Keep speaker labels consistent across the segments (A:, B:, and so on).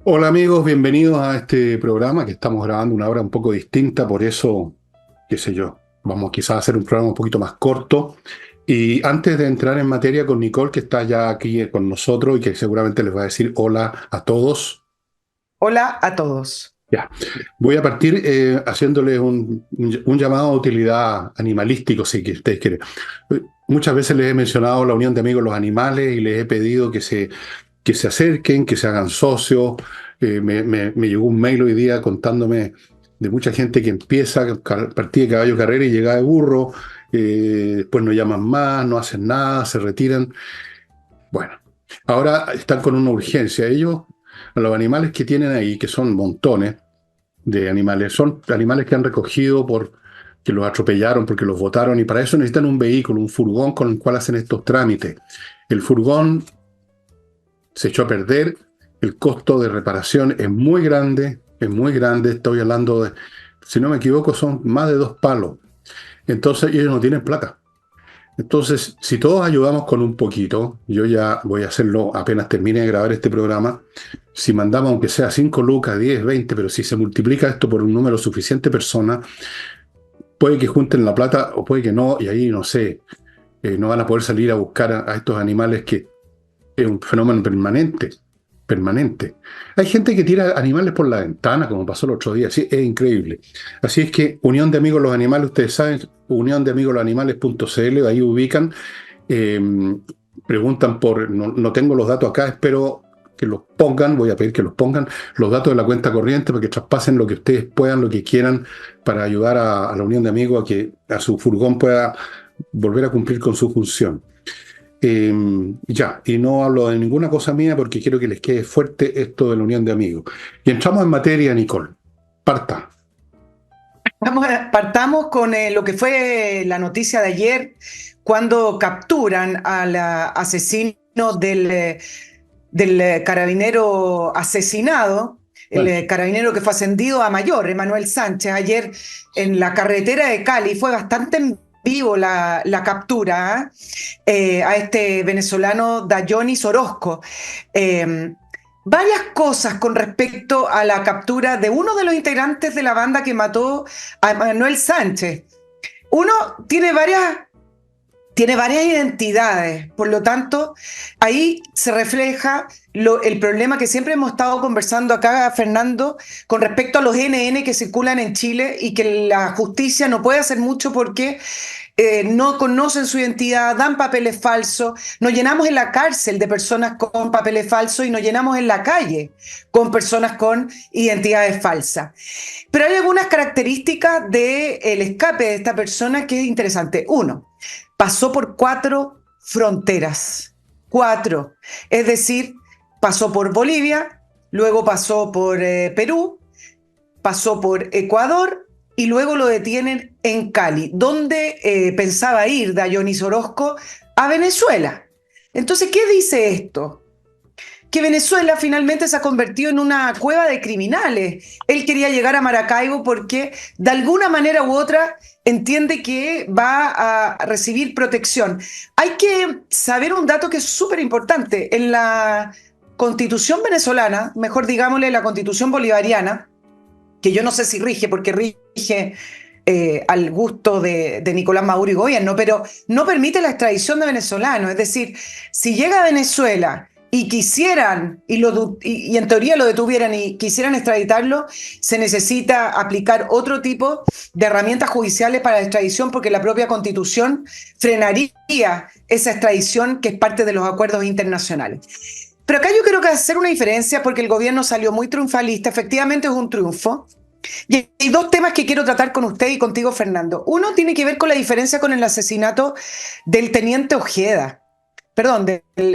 A: Hola amigos, bienvenidos a este programa que estamos grabando una hora un poco distinta, por eso, qué sé yo, vamos quizás a hacer un programa un poquito más corto. Y antes de entrar en materia con Nicole, que está ya aquí con nosotros y que seguramente les va a decir hola a todos,
B: Hola a todos.
A: ya, voy a partir haciéndoles un llamado a utilidad animalístico, si que ustedes quieren. Muchas veces les he mencionado la Unión de Amigos de los Animales y les he pedido que se acerquen, que se hagan socios. Me llegó un mail hoy día contándome de mucha gente que empieza partida de caballo carrera y llega de burro, después no llaman más, no hacen nada, se retiran. Bueno, ahora están con una urgencia. Ellos, los animales que tienen ahí, que son montones de animales, son animales que han recogido que los atropellaron, porque los botaron, y para eso necesitan un vehículo, un furgón con el cual hacen estos trámites. El furgón se echó a perder, el costo de reparación es muy grande, estoy hablando de, si no me equivoco, son más de 2 palos. Entonces ellos no tienen plata. Entonces, si todos ayudamos con un poquito, yo ya voy a hacerlo apenas termine de grabar este programa, si mandamos aunque sea 5 lucas, 10, 20, pero si se multiplica esto por un número suficiente de personas, puede que junten la plata o puede que no, y ahí no sé, no van a poder salir a buscar a estos animales que es un fenómeno permanente, permanente. Hay gente que tira animales por la ventana, como pasó el otro día, sí, es increíble. Así es que Unión de Amigos de los Animales, ustedes saben, uniondemigoslosanimales.cl, ahí ubican, eh, preguntan no tengo los datos acá, espero que los pongan, voy a pedir que los pongan, los datos de la cuenta corriente para que traspasen lo que ustedes puedan, lo que quieran, para ayudar a la Unión de Amigos a que a su furgón pueda volver a cumplir con su función. Ya, y no hablo de ninguna cosa mía porque quiero que les quede fuerte esto de la unión de amigos. Y entramos en materia, Nicole. Parta.
B: Partamos con lo que fue la noticia de ayer, cuando capturan al asesino del carabinero asesinado, el
A: Bueno,
B: carabinero que fue ascendido a mayor, Emanuel Sánchez, ayer en la carretera de Cali. Fue bastante en vivo la captura, a este venezolano Dayonis Orozco. Eh, Varias cosas con respecto a la captura de uno de los integrantes de la banda que mató a Manuel Sánchez. Uno tiene varias identidades, por lo tanto, ahí se refleja el problema que siempre hemos estado conversando acá, Fernando, con respecto a los NN que circulan en Chile y que la justicia no puede hacer mucho porque no conocen su identidad, dan papeles falsos. Nos llenamos en la cárcel de personas con papeles falsos y nos llenamos en la calle con personas con identidades falsas. Pero hay algunas características del escape de esta persona que es interesante. Uno, pasó por 4 fronteras. 4. Es decir, pasó por Bolivia, luego pasó por Perú, pasó por Ecuador y luego lo detienen en Cali, donde pensaba ir Dayonis Orozco a Venezuela. Entonces, ¿qué dice esto? Que Venezuela finalmente se ha convertido en una cueva de criminales. Él quería llegar a Maracaibo porque de alguna manera u otra entiende que va a recibir protección. Hay que saber un dato que es súper importante. En la constitución venezolana, mejor digámosle la constitución bolivariana, que yo no sé si rige, porque rige al gusto de Nicolás Maduro y gobierno, pero no permite la extradición de venezolanos. Es decir, si llega a Venezuela y quisieran, y en teoría lo detuvieran y quisieran extraditarlo, se necesita aplicar otro tipo de herramientas judiciales para la extradición, porque la propia Constitución frenaría esa extradición que es parte de los acuerdos internacionales. Pero acá yo creo que hacer una diferencia, porque el gobierno salió muy triunfalista, efectivamente es un triunfo, y hay dos temas que quiero tratar con usted y contigo, Fernando. Uno tiene que ver con la diferencia con el asesinato del teniente Ojeda. Perdón,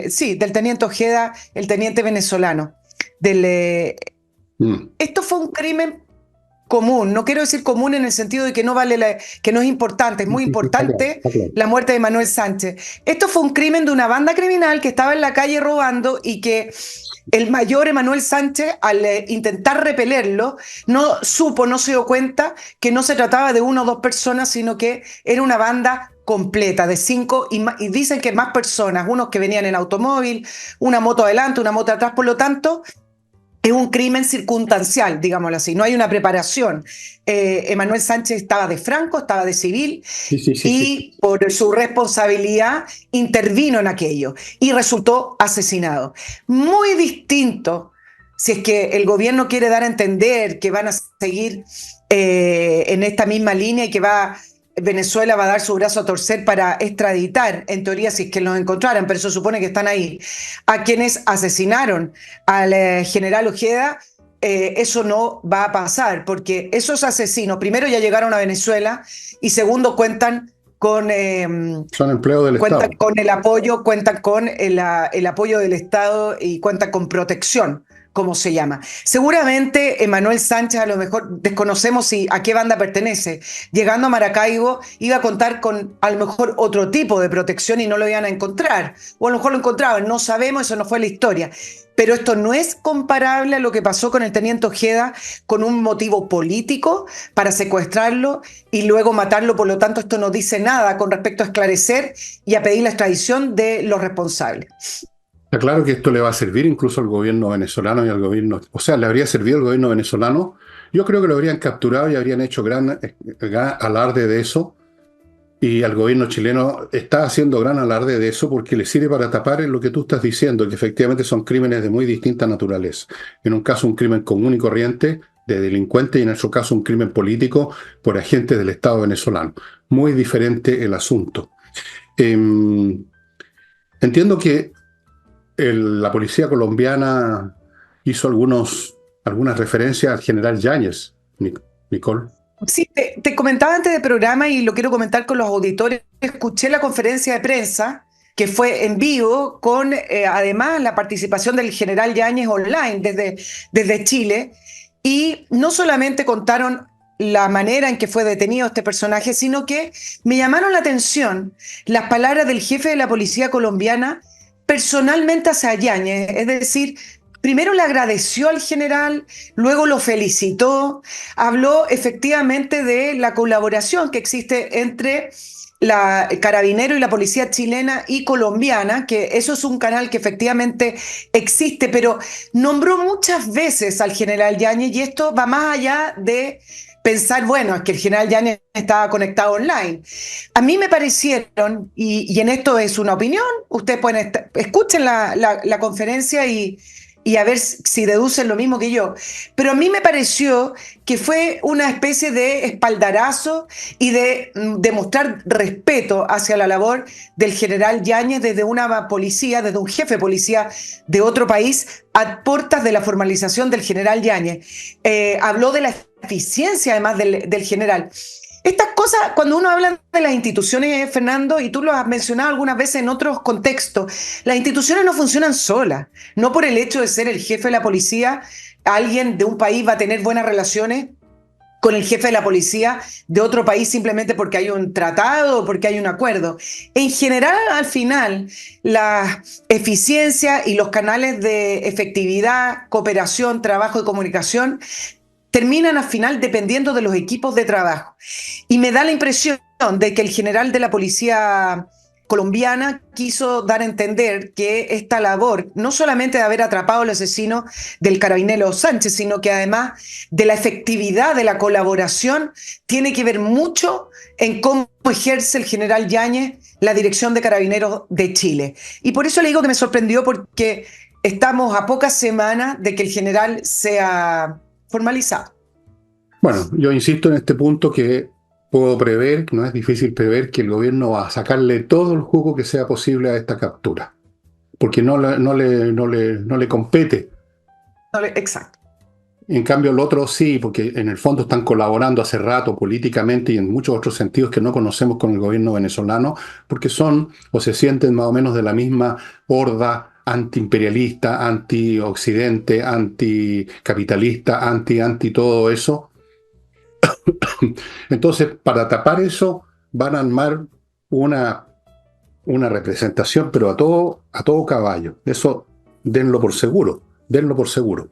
B: sí, del teniente Ojeda, el teniente venezolano. Del, eh,
A: mm,
B: Esto fue un crimen común. No quiero decir común en el sentido de que no vale que no es importante, es
A: sí,
B: muy
A: sí, está claro,
B: importante
A: está claro.
B: la muerte de Manuel Sánchez. Esto fue un crimen de una banda criminal que estaba en la calle robando y que el mayor Emanuel Sánchez, al intentar repelerlo, no supo, no se dio cuenta que no se trataba de una o dos personas, sino que era una banda completa de 5 y dicen que más personas, unos que venían en automóvil, una moto adelante, una moto atrás, por lo tanto, Es un crimen circunstancial, digámoslo así, no hay una preparación. Emanuel Sánchez estaba de franco, estaba de civil,
A: Sí, sí, sí, sí.
B: y por su responsabilidad intervino en aquello y resultó asesinado. Muy distinto si es que el gobierno quiere dar a entender que van a seguir en esta misma línea y que Venezuela va a dar su brazo a torcer para extraditar, en teoría, si es que los encontraran, pero eso supone que están ahí, a quienes asesinaron al general Ojeda. Eso no va a pasar, porque esos asesinos, primero, ya llegaron a Venezuela, y segundo,
A: Son empleados del
B: cuentan
A: Estado.
B: con el apoyo, cuentan con el apoyo del Estado y cuentan con protección, como se llama. Seguramente Emanuel Sánchez, a lo mejor desconocemos a qué banda pertenece, llegando a Maracaibo iba a contar con a lo mejor otro tipo de protección y no lo iban a encontrar, o a lo mejor lo encontraban, no sabemos, eso no fue la historia. Pero esto no es comparable a lo que pasó con el teniente Ojeda, con un motivo político para secuestrarlo y luego matarlo. Por lo tanto, esto no dice nada con respecto a esclarecer y a pedir la extradición de los responsables.
A: Está claro que esto le va a servir incluso al gobierno venezolano y al gobierno, o sea, le habría servido al gobierno venezolano. Yo creo que lo habrían capturado y habrían hecho gran alarde de eso. Y al gobierno chileno está haciendo gran alarde de eso porque le sirve para tapar lo que tú estás diciendo, que efectivamente son crímenes de muy distinta naturaleza. En un caso un crimen común y corriente de delincuente y en otro caso un crimen político por agentes del Estado venezolano. Muy diferente el asunto. Entiendo que la policía colombiana hizo algunas referencias al general Yáñez, Nicole.
B: Sí, te comentaba antes del programa y lo quiero comentar con los auditores. Escuché la conferencia de prensa que fue en vivo con además la participación del general Yáñez online desde Chile, y no solamente contaron la manera en que fue detenido este personaje, sino que me llamaron la atención las palabras del jefe de la policía colombiana personalmente hacia Yáñez, es decir, primero le agradeció al general, luego lo felicitó, habló efectivamente de la colaboración que existe entre la Carabinero y la policía chilena y colombiana, que eso es un canal que efectivamente existe, pero nombró muchas veces al general Yáñez, y esto va más allá de pensar, bueno, es que el general Yáñez estaba conectado online. A mí me parecieron, y en esto es una opinión, ustedes pueden escuchen la conferencia y a ver si deducen lo mismo que yo. Pero a mí me pareció que fue una especie de espaldarazo y de demostrar respeto hacia la labor del general Yáñez desde una policía, desde un jefe de policía de otro país, a puertas de la formalización del general Yáñez. Habló de la eficiencia además del general. Estas cosas, cuando uno habla de las instituciones, Fernando, y tú lo has mencionado algunas veces en otros contextos, las instituciones no funcionan solas. No por el hecho de ser el jefe de la policía, alguien de un país va a tener buenas relaciones con el jefe de la policía de otro país simplemente porque hay un tratado o porque hay un acuerdo. En general, al final, la eficiencia y los canales de efectividad, cooperación, trabajo y comunicación terminan al final dependiendo de los equipos de trabajo. Y me da la impresión de que el general de la policía colombiana quiso dar a entender que esta labor, no solamente de haber atrapado al asesino del carabinero Sánchez, sino que además de la efectividad de la colaboración, tiene que ver mucho en cómo ejerce el general Yáñez la dirección de Carabineros de Chile. Y por eso le digo que me sorprendió, porque estamos a pocas semanas de que el general sea formalizado.
A: Bueno, yo insisto en este punto que puedo prever, no es difícil prever, que el gobierno va a sacarle todo el jugo que sea posible a esta captura, porque no le compete.
B: Exacto.
A: En cambio, el otro sí, porque en el fondo están colaborando hace rato políticamente y en muchos otros sentidos que no conocemos con el gobierno venezolano, porque son o se sienten más o menos de la misma horda antiimperialista, anti-occidente, anticapitalista, anti todo eso. Entonces, para tapar eso, van a armar una representación, pero a todo caballo. Eso denlo por seguro, denlo por seguro.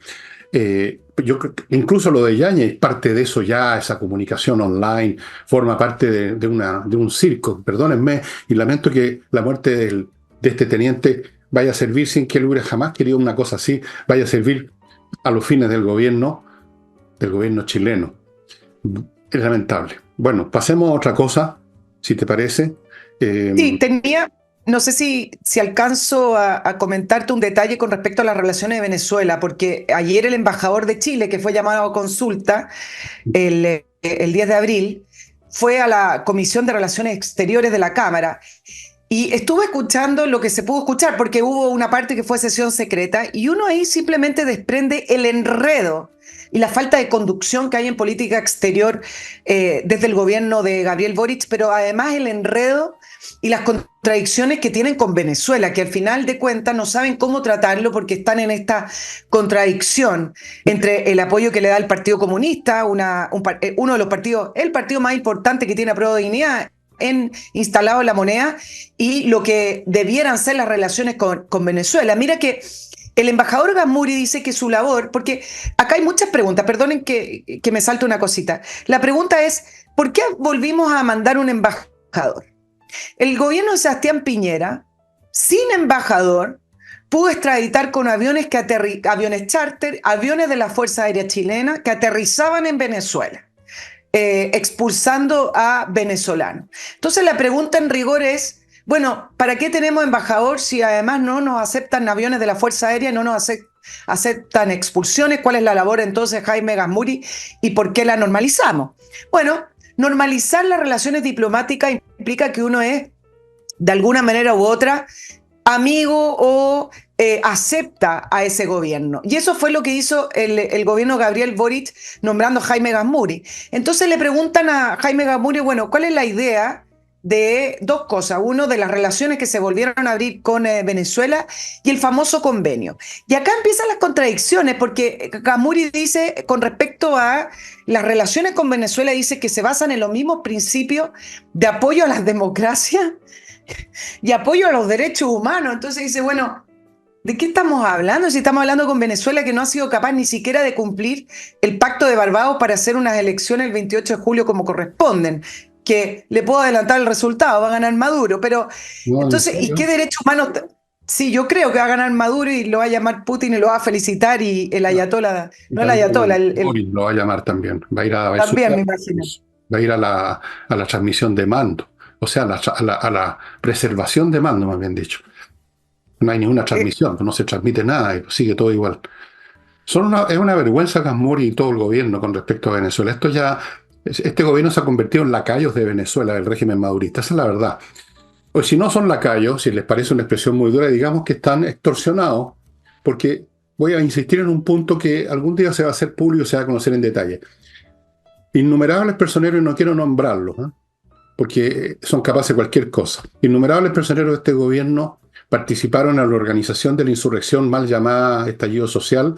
A: Incluso lo de Yáñez, parte de eso ya, esa comunicación online, forma parte de un circo. Perdónenme, y lamento que la muerte de este teniente vaya a servir, sin que él hubiera jamás querido una cosa así, vaya a servir a los fines del gobierno chileno. Es lamentable. Bueno, pasemos a otra cosa, si te parece.
B: Sí, no sé si alcanzo a comentarte un detalle con respecto a las relaciones de Venezuela, porque ayer el embajador de Chile, que fue llamado a consulta el 10 de abril, fue a la Comisión de Relaciones Exteriores de la Cámara. Y estuve escuchando lo que se pudo escuchar, porque hubo una parte que fue sesión secreta, y uno ahí simplemente desprende el enredo y la falta de conducción que hay en política exterior desde el gobierno de Gabriel Boric, pero además el enredo y las contradicciones que tienen con Venezuela, que al final de cuentas no saben cómo tratarlo porque están en esta contradicción entre el apoyo que le da el Partido Comunista, uno de los partidos, el partido más importante que tiene Apruebo Dignidad, instalado en la moneda, y lo que debieran ser las relaciones con Venezuela. Mira que el embajador Gamuri dice que su labor, porque acá hay muchas preguntas, perdonen que me salte una cosita. La pregunta es, ¿por qué volvimos a mandar un embajador? El gobierno de Sebastián Piñera, sin embajador, pudo extraditar con aviones charter, aviones de la Fuerza Aérea Chilena que aterrizaban en Venezuela. Expulsando a venezolanos. Entonces la pregunta en rigor es, bueno, ¿para qué tenemos embajador si además no nos aceptan aviones de la Fuerza Aérea, no nos aceptan expulsiones? ¿Cuál es la labor entonces de Jaime Gamuri y por qué la normalizamos? Bueno, normalizar las relaciones diplomáticas implica que uno es, de alguna manera u otra, amigo o acepta a ese gobierno. Y eso fue lo que hizo el gobierno Gabriel Boric nombrando a Jaime Gamuri. Entonces le preguntan a Jaime Gamuri, bueno, ¿cuál es la idea de dos cosas? Uno, de las relaciones que se volvieron a abrir con Venezuela y el famoso convenio. Y acá empiezan las contradicciones porque Gamuri dice, con respecto a las relaciones con Venezuela, dice que se basan en los mismos principios de apoyo a las democracias y apoyo a los derechos humanos. Entonces dice, bueno, ¿de qué estamos hablando? Si estamos hablando con Venezuela, que no ha sido capaz ni siquiera de cumplir el pacto de Barbados para hacer unas elecciones el 28 de julio como corresponden, que le puedo adelantar el resultado, va a ganar Maduro, pero
A: No, ¿en
B: entonces, ¿y
A: serio?
B: qué derechos humanos? Sí, yo creo que va a ganar Maduro y lo va a llamar Putin y lo va a felicitar, y el
A: No.
B: ayatollah,
A: Y
B: no el
A: también
B: ayatollah,
A: Boris lo va a llamar también. Va a ir
B: también me imagino.
A: va a ir a la transmisión de mando. O sea, a la preservación de mando, más bien dicho. No hay ninguna
B: Eh,
A: transmisión, no se transmite nada y sigue todo igual. Es una vergüenza Gasmuri y todo el gobierno con respecto a Venezuela. Este gobierno se ha convertido en lacayos de Venezuela, del régimen madurista. Esa es la verdad. O si no son lacayos, si les parece una expresión muy dura, digamos que están extorsionados, porque voy a insistir en un punto que algún día se va a hacer público y se va a conocer en detalle. Innumerables personeros, y no quiero nombrarlos, ¿eh? Porque son capaces de cualquier cosa. Innumerables personeros de este gobierno participaron en la organización de la insurrección mal llamada estallido social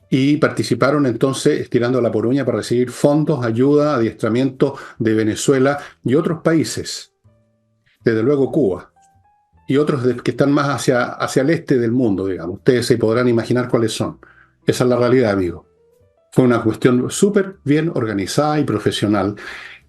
A: y participaron entonces estirando la poruña para recibir fondos, ayuda, adiestramiento de Venezuela y otros países, desde luego Cuba, y otros que están más hacia el este del mundo, digamos. Ustedes se podrán imaginar cuáles son. Esa es la realidad, amigo. Fue una cuestión súper bien organizada y profesional.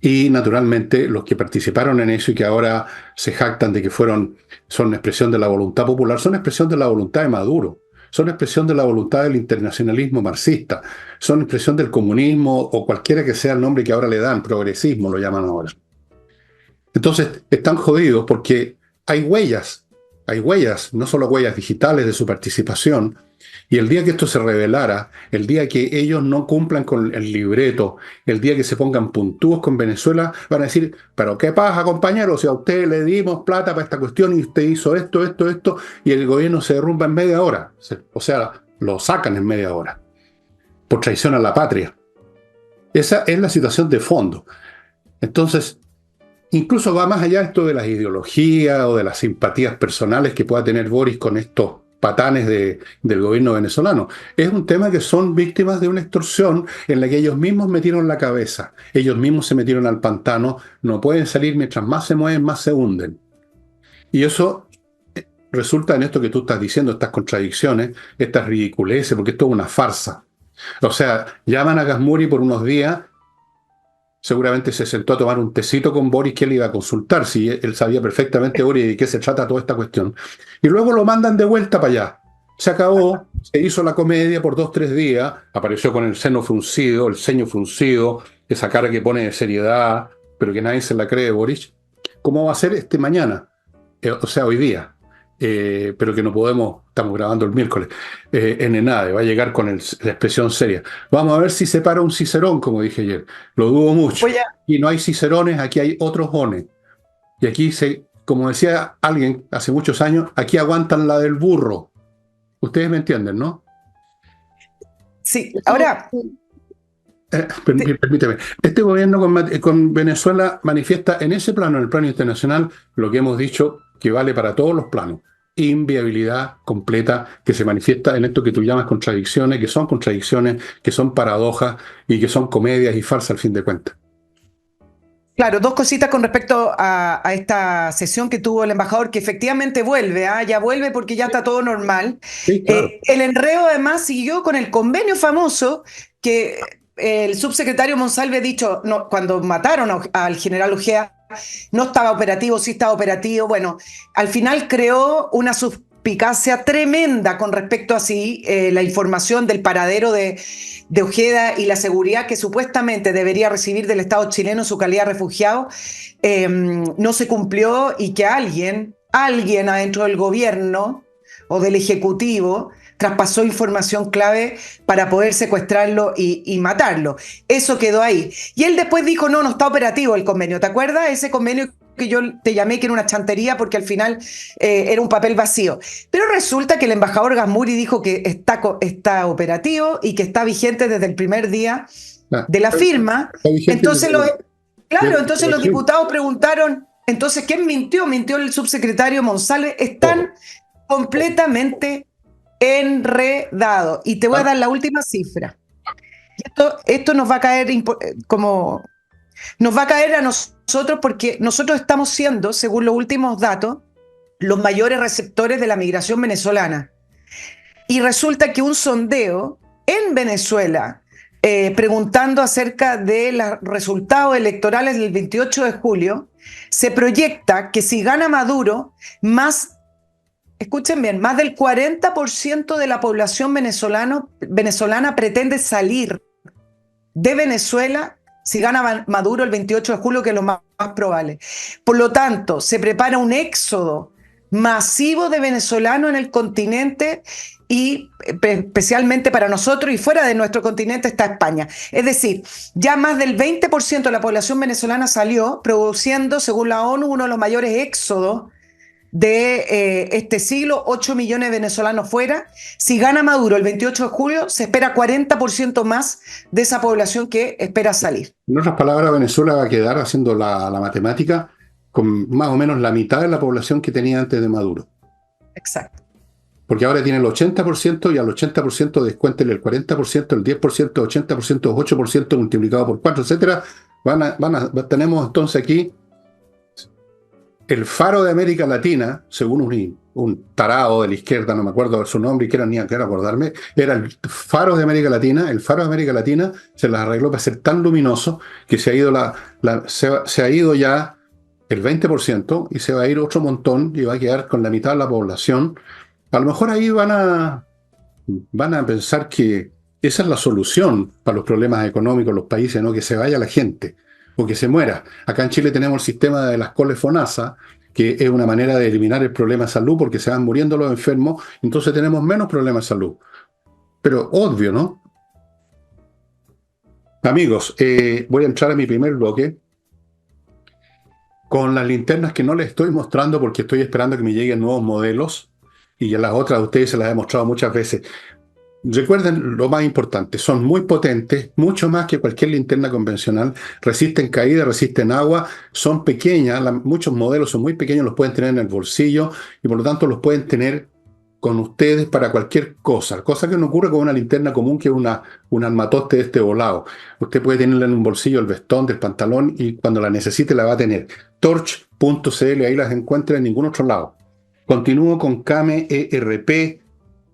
A: Y naturalmente los que participaron en eso y que ahora se jactan de que son expresión de la voluntad popular, son expresión de la voluntad de Maduro, son expresión de la voluntad del internacionalismo marxista, son expresión del comunismo o cualquiera que sea el nombre que ahora le dan, progresismo lo llaman ahora. Entonces están jodidos porque hay huellas, no solo huellas digitales de su participación. Y el día que esto se revelara, el día que ellos no cumplan con el libreto, el día que se pongan puntúos con Venezuela, van a decir, pero ¿qué pasa, compañero? Si a usted le dimos plata para esta cuestión y usted hizo esto, y el gobierno se derrumba en media hora. O sea, lo sacan en media hora, por traición a la patria. Esa es la situación de fondo. Entonces, incluso va más allá esto de las ideologías o de las simpatías personales que pueda tener Boris con estos patanes del gobierno venezolano. Es un tema que son víctimas de una extorsión en la que ellos mismos metieron la cabeza, ellos mismos se metieron al pantano, no pueden salir, mientras más se mueven, más se hunden. Y eso resulta en esto que tú estás diciendo, estas contradicciones, estas ridiculeces, porque esto es una farsa. O sea, llaman a Gasmuri por unos días. Seguramente se sentó a tomar un tecito con Boris que él iba a consultar, si él sabía perfectamente, Boris, de qué se trata toda esta cuestión. Y luego lo mandan de vuelta para allá. Se acabó, se hizo la comedia por 2, 3 días, apareció con el seno fruncido, el ceño fruncido, esa cara que pone de seriedad, pero que nadie se la cree, Boric. ¿Cómo va a ser mañana? O sea, hoy día. Pero que no podemos, estamos grabando el miércoles, en ENADE, va a llegar con la expresión seria. Vamos a ver si se para un cicerón, como dije ayer. Lo dudo mucho.
B: Voy a,
A: Y no hay cicerones, aquí hay otros ones. Y aquí, como decía alguien hace muchos años, aquí aguantan la del burro. Ustedes me entienden, ¿no?
B: sí, ahora,
A: Permíteme. Este gobierno con Venezuela manifiesta en ese plano, en el plano internacional, lo que hemos dicho que vale para todos los planos. Inviabilidad completa que se manifiesta en esto que tú llamas contradicciones, que son paradojas y que son comedias y farsas al fin de cuentas.
B: claro, dos cositas con respecto a esta sesión que tuvo el embajador, que efectivamente vuelve, ya vuelve porque ya está todo normal.
A: Sí, claro.
B: El enredo además siguió con el convenio famoso que el subsecretario Monsalve ha dicho, no, cuando mataron al general Ojea, no estaba operativo, sí estaba operativo. Bueno, al final creó una suspicacia tremenda con respecto a si la información del paradero de Ojeda y la seguridad que supuestamente debería recibir del Estado chileno en su calidad de refugiado no se cumplió y que alguien adentro del gobierno o del Ejecutivo traspasó información clave para poder secuestrarlo y matarlo. Eso quedó ahí. Y él después dijo, no está operativo el convenio. ¿Te acuerdas? Ese convenio que yo te llamé que era una chantería porque al final era un papel vacío. Pero resulta que el embajador Gasmuri dijo que está operativo y que está vigente desde el primer día de la firma. Entonces, entonces los diputados preguntaron, entonces, ¿quién mintió? Mintió el subsecretario Monsalve. Están completamente enredado. Y te voy a dar la última cifra. Esto nos va a caer nos va a caer a nosotros porque nosotros estamos siendo, según los últimos datos, los mayores receptores de la migración venezolana. Y resulta que un sondeo en Venezuela, preguntando acerca de los resultados electorales del 28 de julio, se proyecta que si gana Maduro, escuchen bien, más del 40% de la población venezolana pretende salir de Venezuela si gana Maduro el 28 de julio, que es lo más probable. Por lo tanto, se prepara un éxodo masivo de venezolanos en el continente y especialmente para nosotros y fuera de nuestro continente está España. Es decir, ya más del 20% de la población venezolana salió, produciendo, según la ONU, uno de los mayores éxodos de este siglo, 8 millones de venezolanos fuera. Si gana Maduro el 28 de julio, se espera 40% más de esa población que espera salir.
A: En otras palabras, Venezuela va a quedar haciendo la matemática con más o menos la mitad de la población que tenía antes de Maduro.
B: Exacto.
A: Porque ahora tiene el 80% y al 80% descuéntele el 40%, el 10%, 80%, 8% multiplicado por 4, etcétera. Tenemos entonces aquí el faro de América Latina, según un tarado de la izquierda, no me acuerdo su nombre y quiero acordarme, era el faro de América Latina. El faro de América Latina se las arregló para ser tan luminoso que se ha ido, se ha ido ya el 20% y se va a ir otro montón y va a quedar con la mitad de la población. A lo mejor ahí van a pensar que esa es la solución para los problemas económicos de los países, ¿no? Que se vaya la gente o que se muera. Acá en Chile tenemos el sistema de las coles FONASA, que es una manera de eliminar el problema de salud porque se van muriendo los enfermos, entonces tenemos menos problemas de salud. Pero obvio, ¿no? Amigos, voy a entrar a mi primer bloque con las linternas que no les estoy mostrando porque estoy esperando que me lleguen nuevos modelos y a las otras a ustedes se las he mostrado muchas veces. Recuerden lo más importante, son muy potentes, mucho más que cualquier linterna convencional, resisten caída, resisten agua, son pequeñas, muchos modelos son muy pequeños, los pueden tener en el bolsillo y por lo tanto los pueden tener con ustedes para cualquier cosa que no ocurre con una linterna común que es un armatoste de este volado. Usted puede tenerla en un bolsillo, el vestón del pantalón y cuando la necesite la va a tener. Torch.cl, ahí las encuentra en ningún otro lado. Continúo con Kame ERP,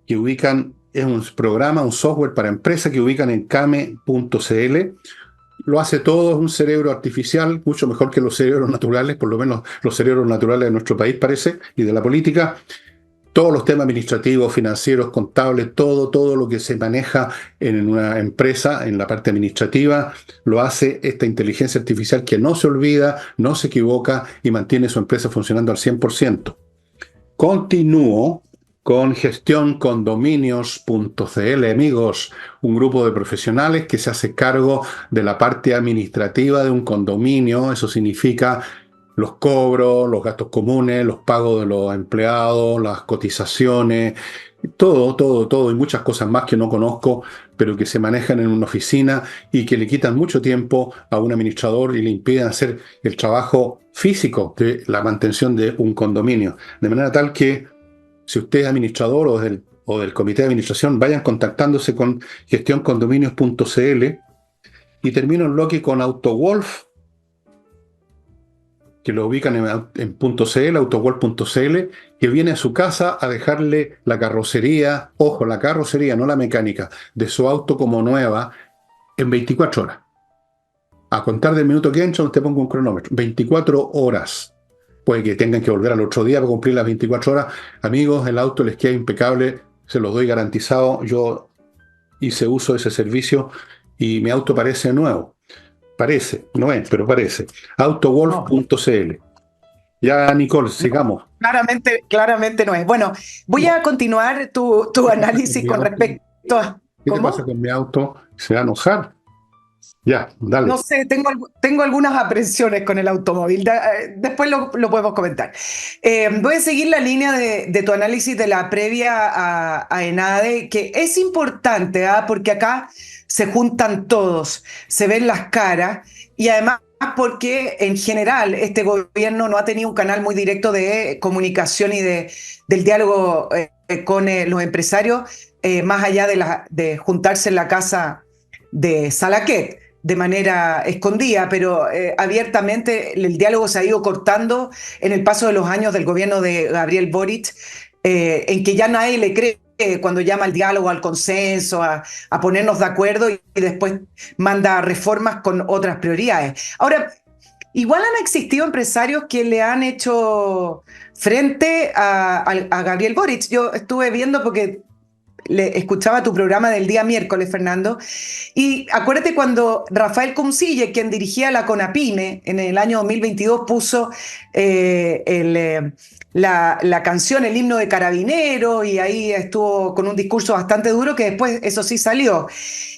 A: que ubican, es un programa, un software para empresas que ubican en kame.cl. Lo hace todo, es un cerebro artificial, mucho mejor que los cerebros naturales, por lo menos los cerebros naturales de nuestro país parece, y de la política. todos los temas administrativos, financieros, contables, todo lo que se maneja en una empresa, en la parte administrativa, lo hace esta inteligencia artificial que no se olvida, no se equivoca y mantiene su empresa funcionando al 100%. Continúo con gestioncondominios.cl, amigos, un grupo de profesionales que se hace cargo de la parte administrativa de un condominio. Eso significa los cobros, los gastos comunes, los pagos de los empleados, las cotizaciones, todo, y muchas cosas más que no conozco, pero que se manejan en una oficina y que le quitan mucho tiempo a un administrador y le impiden hacer el trabajo físico de la mantención de un condominio. De manera tal que, si usted es administrador o del comité de administración, vayan contactándose con gestioncondominios.cl. Y termino el bloque con AutoWolf, que lo ubican en .cl, autowolf.cl, que viene a su casa a dejarle la carrocería, ojo, la carrocería, no la mecánica, de su auto como nueva, en 24 horas. A contar del minuto que entra, usted ponga un cronómetro. 24 horas. Puede que tengan que volver al otro día para cumplir las 24 horas. Amigos, el auto les queda impecable, se los doy garantizado. Yo hice uso de ese servicio y mi auto parece nuevo. Parece, no es, pero parece. Autowolf.cl. Ya, Nicole, sigamos.
B: Claramente no es. Bueno, voy a continuar tu análisis con respecto a...
A: ¿Qué te pasa con mi auto? ¿Se va a enojar? Ya, dale.
B: No sé, tengo algunas aprensiones con el automóvil. Después lo podemos comentar. Voy a seguir la línea de tu análisis de la previa a ENADE, que es importante, porque acá se juntan todos, se ven las caras y además porque en general este gobierno no ha tenido un canal muy directo de comunicación y del diálogo con los empresarios, más allá de juntarse en la casa de Salaquet de manera escondida, pero abiertamente el diálogo se ha ido cortando en el paso de los años del gobierno de Gabriel Boric, en que ya nadie le cree cuando llama al diálogo, al consenso, a ponernos de acuerdo y después manda reformas con otras prioridades. Ahora, igual han existido empresarios que le han hecho frente a Gabriel Boric. Yo estuve viendo porque escuchaba tu programa del día miércoles, Fernando, y acuérdate cuando Rafael Cumcille, quien dirigía la CONAPYME en el año 2022, puso la canción, el himno de Carabineros, y ahí estuvo con un discurso bastante duro que después, eso sí, salió.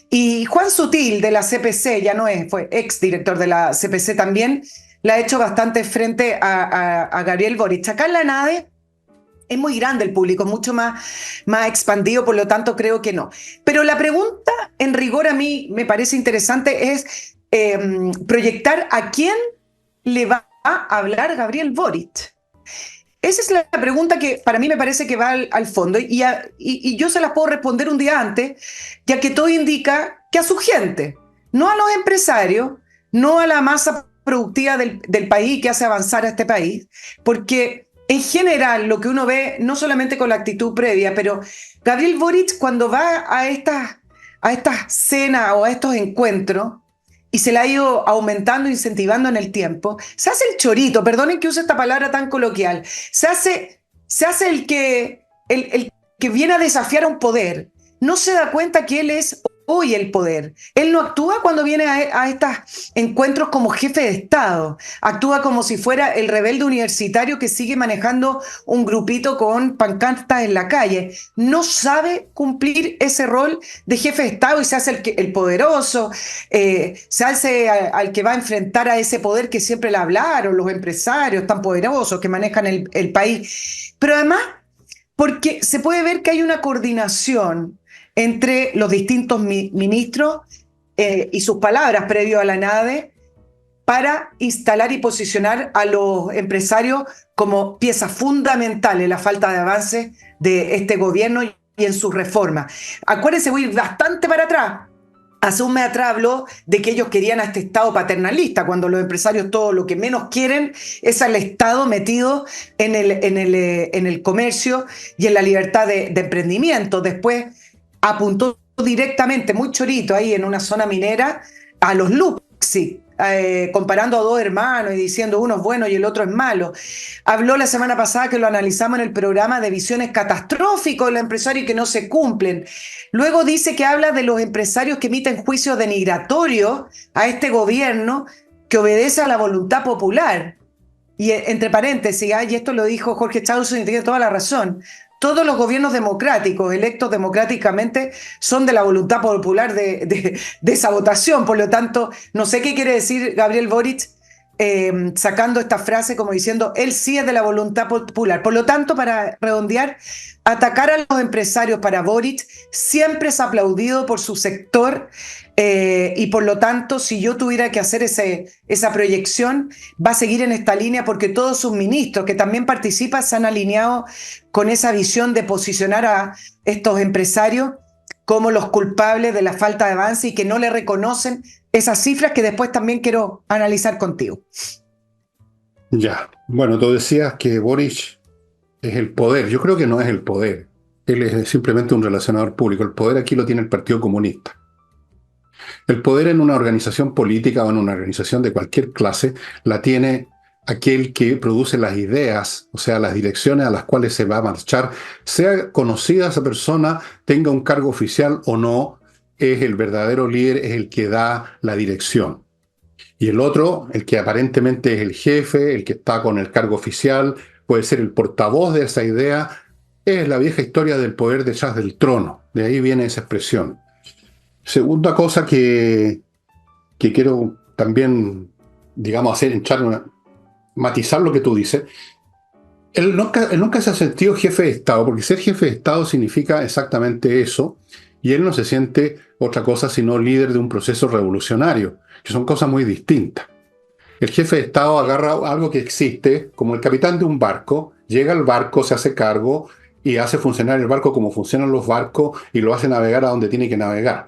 B: Y Juan Sutil de la CPC, ya no es, fue ex director de la CPC también, le ha hecho bastante frente a Gabriel Boric. Acá en la NADE es muy grande el público, mucho más expandido, por lo tanto creo que no. Pero la pregunta, en rigor, a mí me parece interesante, es proyectar a quién le va a hablar Gabriel Boric. Esa es la pregunta que para mí me parece que va al fondo y yo se las puedo responder un día antes, ya que todo indica que a su gente, no a los empresarios, no a la masa productiva del país que hace avanzar a este país, porque en general lo que uno ve, no solamente con la actitud previa, pero Gabriel Boric cuando va a estas cenas o a estos encuentros, y se la ha ido aumentando, incentivando en el tiempo, se hace el chorito, perdonen que use esta palabra tan coloquial, se hace el que viene a desafiar a un poder, no se da cuenta que él es hoy el poder. Él no actúa cuando viene a estos encuentros como jefe de Estado, actúa como si fuera el rebelde universitario que sigue manejando un grupito con pancartas en la calle. No sabe cumplir ese rol de jefe de Estado y se hace el poderoso, se hace al que va a enfrentar a ese poder que siempre le hablaron los empresarios tan poderosos que manejan el país. Pero además, porque se puede ver que hay una coordinación entre los distintos ministros y sus palabras previo a la NADE para instalar y posicionar a los empresarios como piezas fundamentales en la falta de avance de este gobierno y en sus reformas. Acuérdense, voy a ir bastante para atrás. Hace un mes atrás habló de que ellos querían a este Estado paternalista, cuando los empresarios todo lo que menos quieren es al Estado metido en el comercio y en la libertad de emprendimiento. Después apuntó directamente, muy chorito, ahí en una zona minera, a los LUXI, comparando a dos hermanos y diciendo uno es bueno y el otro es malo. Habló la semana pasada, que lo analizamos en el programa, de visiones catastróficas de los empresarios que no se cumplen. Luego dice que habla de los empresarios que emiten juicios denigratorios a este gobierno que obedece a la voluntad popular. Y entre paréntesis, y esto lo dijo Jorge Chaucer y tiene toda la razón, todos los gobiernos democráticos, electos democráticamente, son de la voluntad popular de esa votación. Por lo tanto, no sé qué quiere decir Gabriel Boric sacando esta frase como diciendo, él sí es de la voluntad popular. Por lo tanto, para redondear, atacar a los empresarios para Boric siempre es aplaudido por su sector, y por lo tanto, si yo tuviera que hacer esa proyección, va a seguir en esta línea, porque todos sus ministros que también participan se han alineado con esa visión de posicionar a estos empresarios como los culpables de la falta de avance y que no le reconocen esas cifras que después también quiero analizar contigo.
A: Ya, bueno, tú decías que Boric es el poder. Yo creo que no es el poder. Él es simplemente un relacionador público. El poder aquí lo tiene el Partido Comunista. El poder en una organización política o en una organización de cualquier clase la tiene aquel que produce las ideas, o sea, las direcciones a las cuales se va a marchar, sea conocida esa persona, tenga un cargo oficial o no, es el verdadero líder, es el que da la dirección. Y el otro, el que aparentemente es el jefe, el que está con el cargo oficial, puede ser el portavoz de esa idea, es la vieja historia del poder detrás del trono. De ahí viene esa expresión. Segunda cosa que quiero también, digamos, matizar lo que tú dices. Él nunca se ha sentido jefe de Estado, porque ser jefe de Estado significa exactamente eso, y él no se siente otra cosa sino líder de un proceso revolucionario, que son cosas muy distintas. El jefe de Estado agarra algo que existe, como el capitán de un barco, llega al barco, se hace cargo y hace funcionar el barco como funcionan los barcos y lo hace navegar a donde tiene que navegar.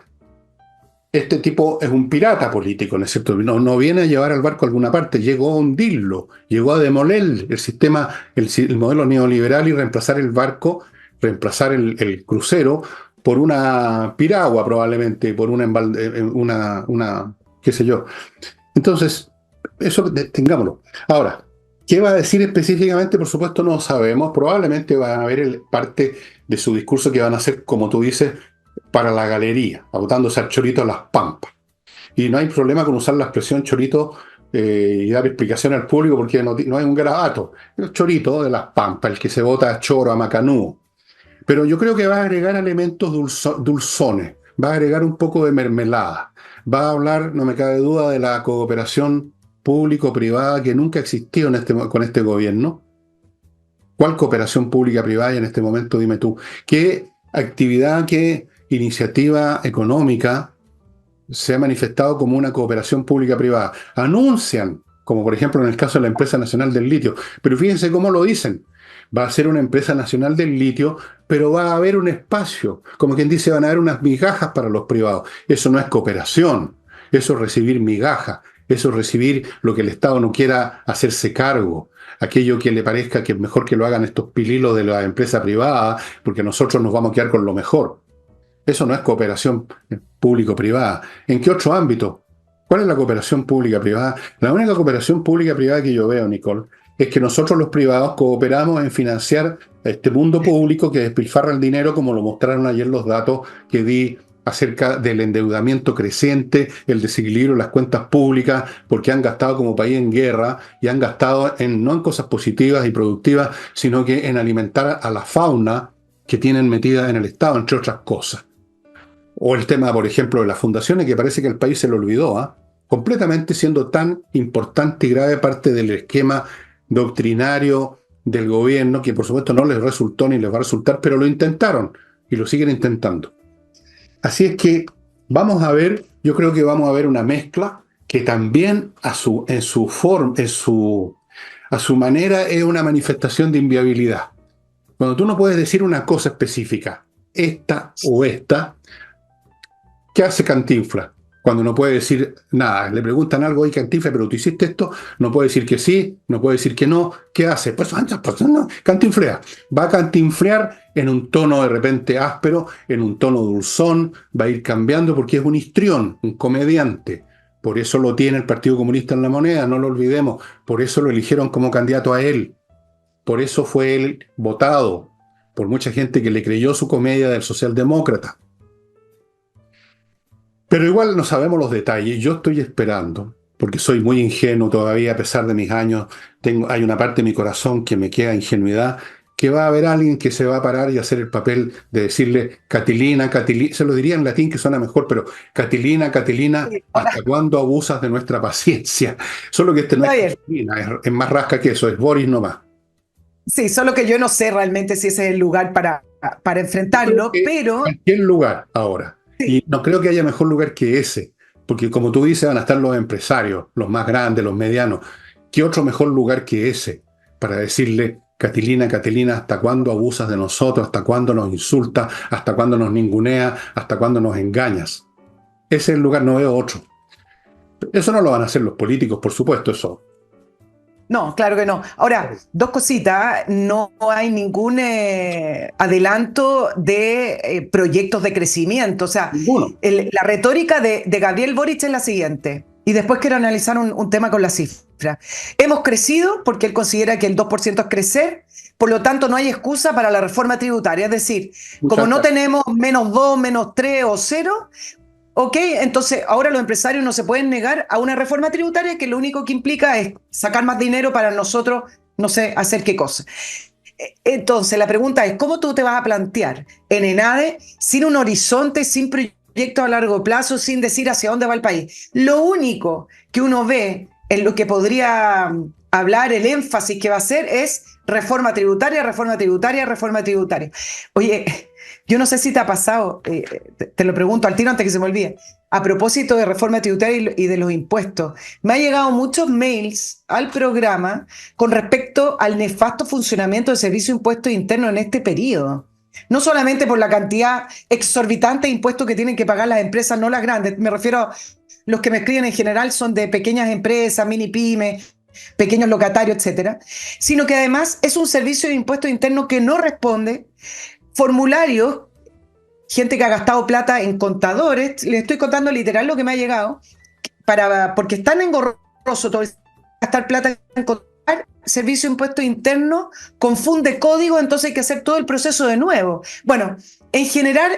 A: Este tipo es un pirata político, ¿no es cierto? No viene a llevar al barco a alguna parte, llegó a hundirlo, llegó a demoler el sistema, el modelo neoliberal y reemplazar el barco, reemplazar el crucero por una piragua probablemente, por una qué sé yo. Entonces, eso tengámoslo. Ahora, ¿qué va a decir específicamente? Por supuesto no sabemos, probablemente va a haber parte de su discurso que van a hacer, como tú dices, para la galería, abotándose al chorito a las pampas. Y no hay problema con usar la expresión chorito y dar explicación al público porque no hay un garabato. El chorito de las pampas, el que se bota a choro, a macanú. Pero yo creo que va a agregar elementos dulzones, va a agregar un poco de mermelada, va a hablar, no me cabe duda, de la cooperación público-privada que nunca ha existido con este gobierno. ¿Cuál cooperación pública-privada hay en este momento? Dime tú. ¿Qué actividad, qué iniciativa económica se ha manifestado como una cooperación pública-privada? Anuncian, como por ejemplo en el caso de la Empresa Nacional del Litio, pero fíjense cómo lo dicen. Va a ser una empresa nacional del litio, pero va a haber un espacio, como quien dice, van a haber unas migajas para los privados. Eso no es cooperación, eso es recibir migajas, eso es recibir lo que el Estado no quiera hacerse cargo, aquello que le parezca que es mejor que lo hagan estos pililos de la empresa privada, porque nosotros nos vamos a quedar con lo mejor. Eso no es cooperación público-privada. ¿En qué otro ámbito? ¿Cuál es la cooperación pública-privada? La única cooperación pública-privada que yo veo, Nicole, es que nosotros los privados cooperamos en financiar este mundo público que despilfarra el dinero, como lo mostraron ayer los datos que di acerca del endeudamiento creciente, el desequilibrio de las cuentas públicas, porque han gastado como país en guerra y han gastado no en cosas positivas y productivas, sino que en alimentar a la fauna que tienen metida en el Estado, entre otras cosas. O el tema, por ejemplo, de las fundaciones, que parece que el país se lo olvidó, completamente siendo tan importante y grave parte del esquema doctrinario del gobierno, que por supuesto no les resultó ni les va a resultar, pero lo intentaron y lo siguen intentando. Así es que vamos a ver, yo creo que vamos a ver una mezcla que también a su manera es una manifestación de inviabilidad. Cuando tú no puedes decir una cosa específica, esta o esta, ¿qué hace Cantinflas? Cuando no puede decir nada, le preguntan algo, y Cantinflas, pero tú hiciste esto, no puede decir que sí, no puede decir que no, ¿qué hace? Pues no, cantinflea. Va a cantinflear en un tono de repente áspero, en un tono dulzón, va a ir cambiando porque es un histrión, un comediante, Por eso lo tiene el Partido Comunista en La Moneda, no lo olvidemos. Por eso lo eligieron como candidato a él. Por eso fue él votado por mucha gente que le creyó su comedia del socialdemócrata. Pero igual no sabemos los detalles. Yo estoy esperando, porque soy muy ingenuo todavía, a pesar de mis años. Hay una parte de mi corazón que me queda ingenuidad, que va a haber alguien que se va a parar y hacer el papel de decirle, Catilina, Catilina, se lo diría en latín que suena mejor, pero Catilina, Catilina,
B: Sí,
A: ¿hasta cuándo abusas de nuestra paciencia? Solo que este no
B: está
A: es
B: bien.
A: Catilina, es más rasca que eso, es Boris nomás.
B: Sí, solo que yo no sé realmente si ese es el lugar para
A: Yo creo
B: enfrentarlo,
A: que
B: pero
A: cualquier lugar ahora, y
B: sí.
A: no creo que haya mejor lugar que ese, porque como tú dices, van a estar los empresarios, los más grandes, los medianos. ¿Qué otro mejor lugar que ese para decirle, Catilina, Catilina, ¿hasta cuándo abusas de nosotros? ¿Hasta cuándo nos insultas? ¿Hasta cuándo nos ninguneas? ¿Hasta cuándo nos engañas? Ese es el lugar, no veo otro. Eso no lo van a hacer los políticos, por supuesto, eso.
B: No, claro que no. Ahora, dos cositas. No hay ningún adelanto de proyectos de crecimiento. O sea,
A: Ninguno.
B: la retórica de Gabriel Boric es la siguiente. Y después quiero analizar un tema con las cifras. Hemos crecido porque él considera que el 2% es crecer, por lo tanto no hay excusa para la reforma tributaria. Es decir, como
A: Muchas
B: no
A: gracias.
B: tenemos -2, -3 o cero, ok, entonces ahora los empresarios no se pueden negar a una reforma tributaria que lo único que implica es sacar más dinero para nosotros, no sé, hacer qué cosa. Entonces la pregunta es, ¿cómo tú te vas a plantear en ENADE sin un horizonte, sin proyectos a largo plazo, sin decir hacia dónde va el país? Lo único que uno ve en lo que podría hablar, el énfasis que va a hacer es reforma tributaria, reforma tributaria, reforma tributaria. Oye, yo no sé si te ha pasado, te lo pregunto al tiro antes que se me olvide, a propósito de reforma tributaria y de los impuestos, me han llegado muchos mails al programa con respecto al nefasto funcionamiento del Servicio de Impuestos Internos en este periodo. No solamente por la cantidad exorbitante de impuestos que tienen que pagar las empresas, no las grandes, me refiero a los que me escriben en general son de pequeñas empresas, mini pymes, pequeños locatarios, etcétera, sino que además es un servicio de impuestos internos que no responde formularios, gente que ha gastado plata en contadores, les estoy contando literal lo que me ha llegado, porque es tan engorroso todo el gastar plata en contar, servicio de impuestos internos confunde código, entonces hay que hacer todo el proceso de nuevo. Bueno, en general,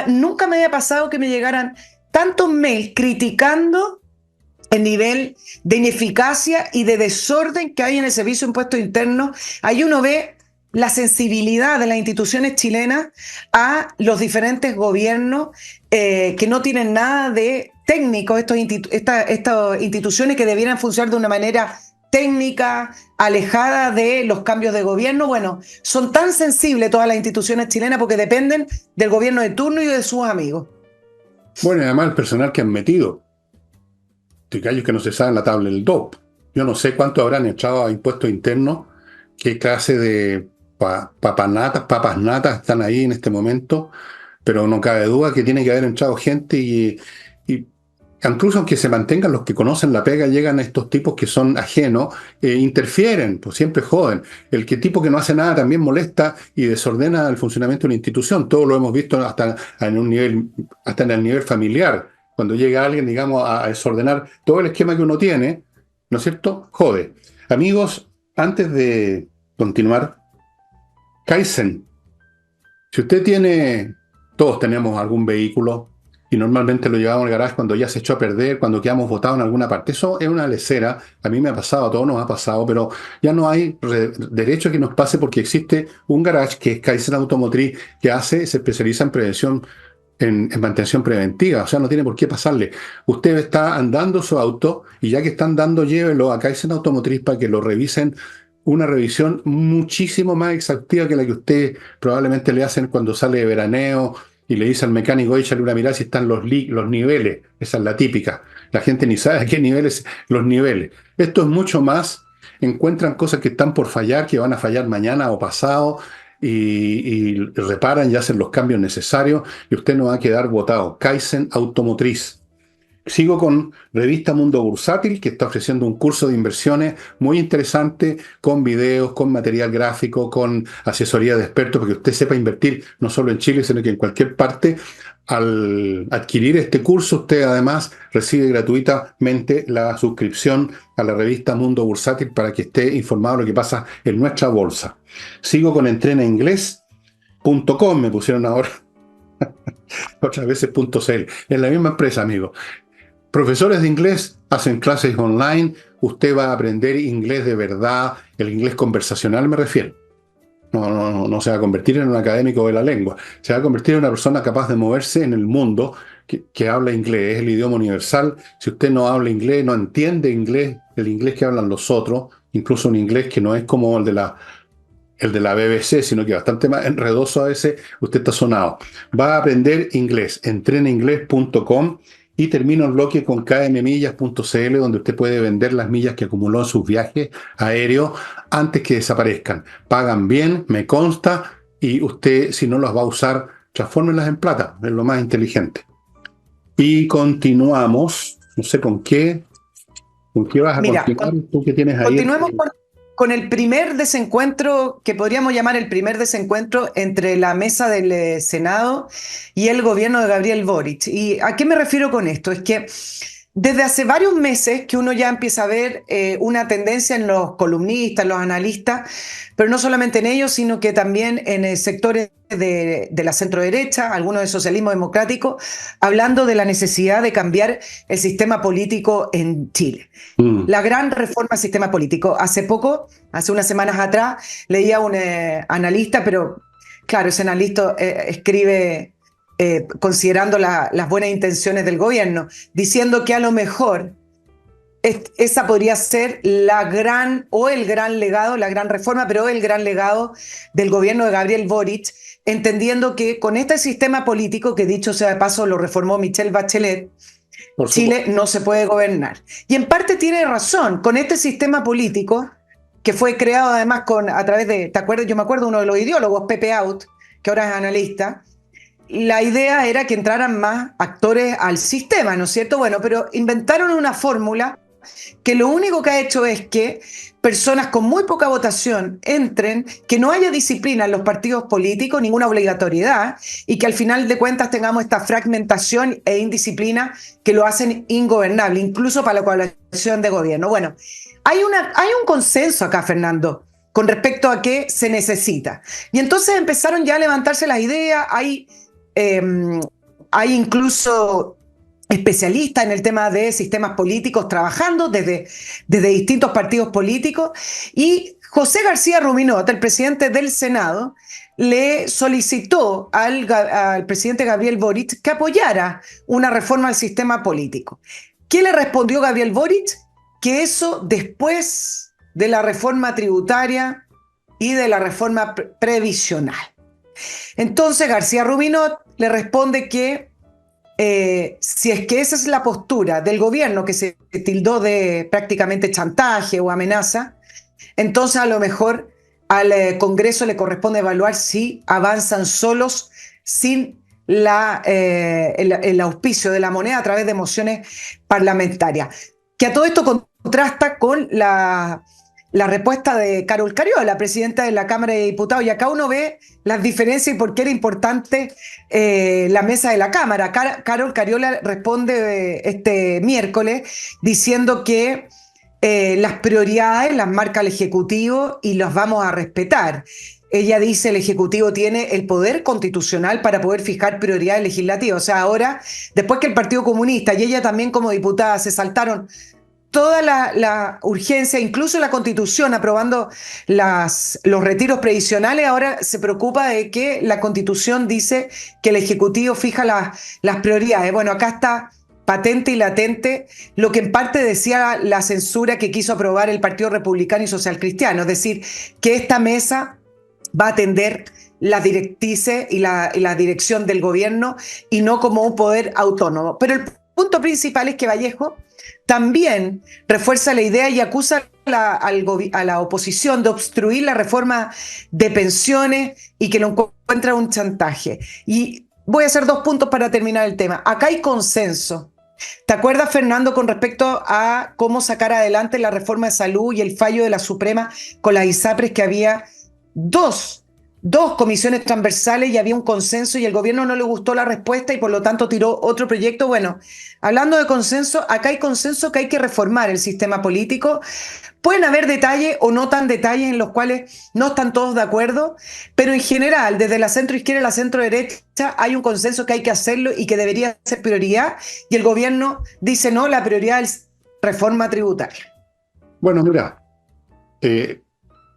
B: nunca me había pasado que me llegaran tantos mails criticando el nivel de ineficacia y de desorden que hay en el servicio de impuestos internos. Ahí uno ve la sensibilidad de las instituciones chilenas a los diferentes gobiernos que no tienen nada de técnico, estas instituciones que debieran funcionar de una manera técnica, alejada de los cambios de gobierno. Bueno, son tan sensibles todas las instituciones chilenas porque dependen del gobierno de turno y de sus amigos.
A: Bueno, y además el personal que han metido. Gallos que no se saben la tabla del DOP. Yo no sé cuánto habrán echado a impuestos internos, qué clase de papas natas están ahí en este momento, pero no cabe duda que tiene que haber echado gente y incluso aunque se mantengan los que conocen la pega, llegan a estos tipos que son ajenos, interfieren, pues siempre joden. Tipo que no hace nada también molesta y desordena el funcionamiento de una institución. Todo lo hemos visto hasta en el nivel familiar. Cuando llega alguien, digamos, a desordenar todo el esquema que uno tiene, ¿no es cierto? Jode. Amigos, antes de continuar, Kaizen, si usted tiene, todos tenemos algún vehículo y normalmente lo llevamos al garaje cuando ya se echó a perder, cuando quedamos botados en alguna parte. Eso es una lecera, a mí me ha pasado, a todos nos ha pasado, pero ya no hay derecho a que nos pase porque existe un garage que es Kaizen Automotriz que se especializa en prevención, en mantención preventiva, o sea, no tiene por qué pasarle. Usted está andando su auto y ya que está andando, llévelo a Kaizen Automotriz para que lo revisen, una revisión muchísimo más exhaustiva que la que usted probablemente le hacen cuando sale de veraneo y le dice al mecánico, échale una mirada si están los niveles. Esa es la típica. La gente ni sabe a qué niveles, los niveles. Esto es mucho más. Encuentran cosas que están por fallar, que van a fallar mañana o pasado, y reparan y hacen los cambios necesarios, y usted no va a quedar botado. Kaizen Automotriz. Sigo con Revista Mundo Bursátil, que está ofreciendo un curso de inversiones muy interesante, con videos, con material gráfico, con asesoría de expertos, para que usted sepa invertir no solo en Chile, sino que en cualquier parte. Al adquirir este curso, usted además recibe gratuitamente la suscripción a la revista Mundo Bursátil para que esté informado de lo que pasa en nuestra bolsa. Sigo con entrenainglés.com, me pusieron ahora otras veces .cl. Es la misma empresa, amigo. Profesores de inglés hacen clases online, usted va a aprender inglés de verdad, el inglés conversacional me refiero. No se va a convertir en un académico de la lengua, se va a convertir en una persona capaz de moverse en el mundo que habla inglés, es el idioma universal. Si usted no habla inglés, no entiende inglés, el inglés que hablan los otros, incluso un inglés que no es como el de la BBC, sino que bastante más enredoso a veces, usted está sonado. Va a aprender inglés, entrenainglés.com. Y termino el bloque con kmmillas.cl, donde usted puede vender las millas que acumuló en sus viajes aéreos antes que desaparezcan. Pagan bien, me consta, y usted, si no las va a usar, transfórmelas en plata, es lo más inteligente. Y continuamos, no sé con qué vas a continuar, tú que tienes ahí.
B: Continuemos con el primer desencuentro, que podríamos llamar el primer desencuentro entre la mesa del Senado y el gobierno de Gabriel Boric. ¿Y a qué me refiero con esto? Es que desde hace varios meses que uno ya empieza a ver una tendencia en los columnistas, los analistas, pero no solamente en ellos, sino que también en sectores de la centroderecha, algunos del socialismo democrático, hablando de la necesidad de cambiar el sistema político en Chile. La gran reforma al sistema político. Hace unas semanas atrás, leía a un analista, pero claro, ese analista escribe considerando las buenas intenciones del gobierno, diciendo que a lo mejor esa podría ser el gran legado, la gran reforma, pero el gran legado del gobierno de Gabriel Boric, entendiendo que con este sistema político, que dicho sea de paso lo reformó Michelle Bachelet, Chile no se puede gobernar. Y en parte tiene razón, con este sistema político, que fue creado además a través de, ¿te acuerdas? Yo me acuerdo uno de los ideólogos, Pepe Out, que ahora es analista. La idea era que entraran más actores al sistema, ¿no es cierto? Bueno, pero inventaron una fórmula que lo único que ha hecho es que personas con muy poca votación entren, que no haya disciplina en los partidos políticos, ninguna obligatoriedad, y que al final de cuentas tengamos esta fragmentación e indisciplina que lo hacen ingobernable, incluso para la coalición de gobierno. Bueno, hay un consenso acá, Fernando, con respecto a qué se necesita. Y entonces empezaron ya a levantarse las ideas, hay incluso especialistas en el tema de sistemas políticos trabajando desde distintos partidos políticos, y José García Ruminot, el presidente del Senado, le solicitó al presidente Gabriel Boric que apoyara una reforma al sistema político. ¿Qué le respondió Gabriel Boric? Que eso después de la reforma tributaria y de la reforma previsional. Entonces García Ruminot le responde que si es que esa es la postura del gobierno, que se tildó de prácticamente chantaje o amenaza, entonces a lo mejor al Congreso le corresponde evaluar si avanzan solos sin el auspicio de la moneda a través de mociones parlamentarias. Que a todo esto contrasta con la respuesta de Carol Cariola, presidenta de la Cámara de Diputados, y acá uno ve las diferencias y por qué era importante la mesa de la Cámara. Carol Cariola responde este miércoles diciendo que las prioridades las marca el Ejecutivo y las vamos a respetar. Ella dice el Ejecutivo tiene el poder constitucional para poder fijar prioridades legislativas. O sea, ahora, después que el Partido Comunista y ella también como diputada se saltaron toda la urgencia, incluso la Constitución aprobando los retiros previsionales, ahora se preocupa de que la Constitución dice que el Ejecutivo fija las prioridades. Bueno, acá está patente y latente lo que en parte decía la censura que quiso aprobar el Partido Republicano y Social Cristiano, es decir, que esta mesa va a atender las directrices y la dirección del gobierno y no como un poder autónomo. Pero el punto principal es que Vallejo también refuerza la idea y acusa a la oposición de obstruir la reforma de pensiones y que lo encuentra un chantaje. Y voy a hacer 2 puntos para terminar el tema. Acá hay consenso ¿Te acuerdas, Fernando, con respecto a cómo sacar adelante la reforma de salud y el fallo de la Suprema con las ISAPRES, que había dos, dos comisiones transversales y había un consenso y el gobierno no le gustó la respuesta y por lo tanto tiró otro proyecto? Bueno, hablando de consenso, acá hay consenso que hay que reformar el sistema político. Pueden haber detalles o no tan detalles en los cuales no están todos de acuerdo, pero en general, desde la centro izquierda y la centro derecha, hay un consenso que hay que hacerlo y que debería ser prioridad, y el gobierno dice no, la prioridad es reforma tributaria.
A: Bueno, mira,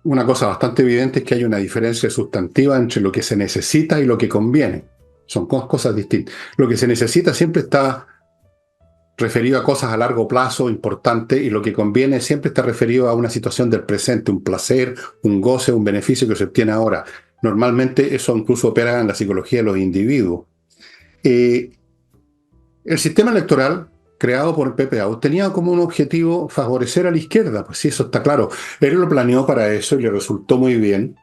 A: una cosa bastante evidente es que hay una diferencia sustantiva entre lo que se necesita y lo que conviene. Son cosas distintas. Lo que se necesita siempre está referido a cosas a largo plazo importantes y lo que conviene siempre está referido a una situación del presente, un placer, un goce, un beneficio que se obtiene ahora. Normalmente eso incluso opera en la psicología de los individuos. Eh, el sistema electoral creado por el PPA tenía como un objetivo favorecer a la izquierda, pues sí, eso está claro. Él lo planeó para eso y le resultó muy bien.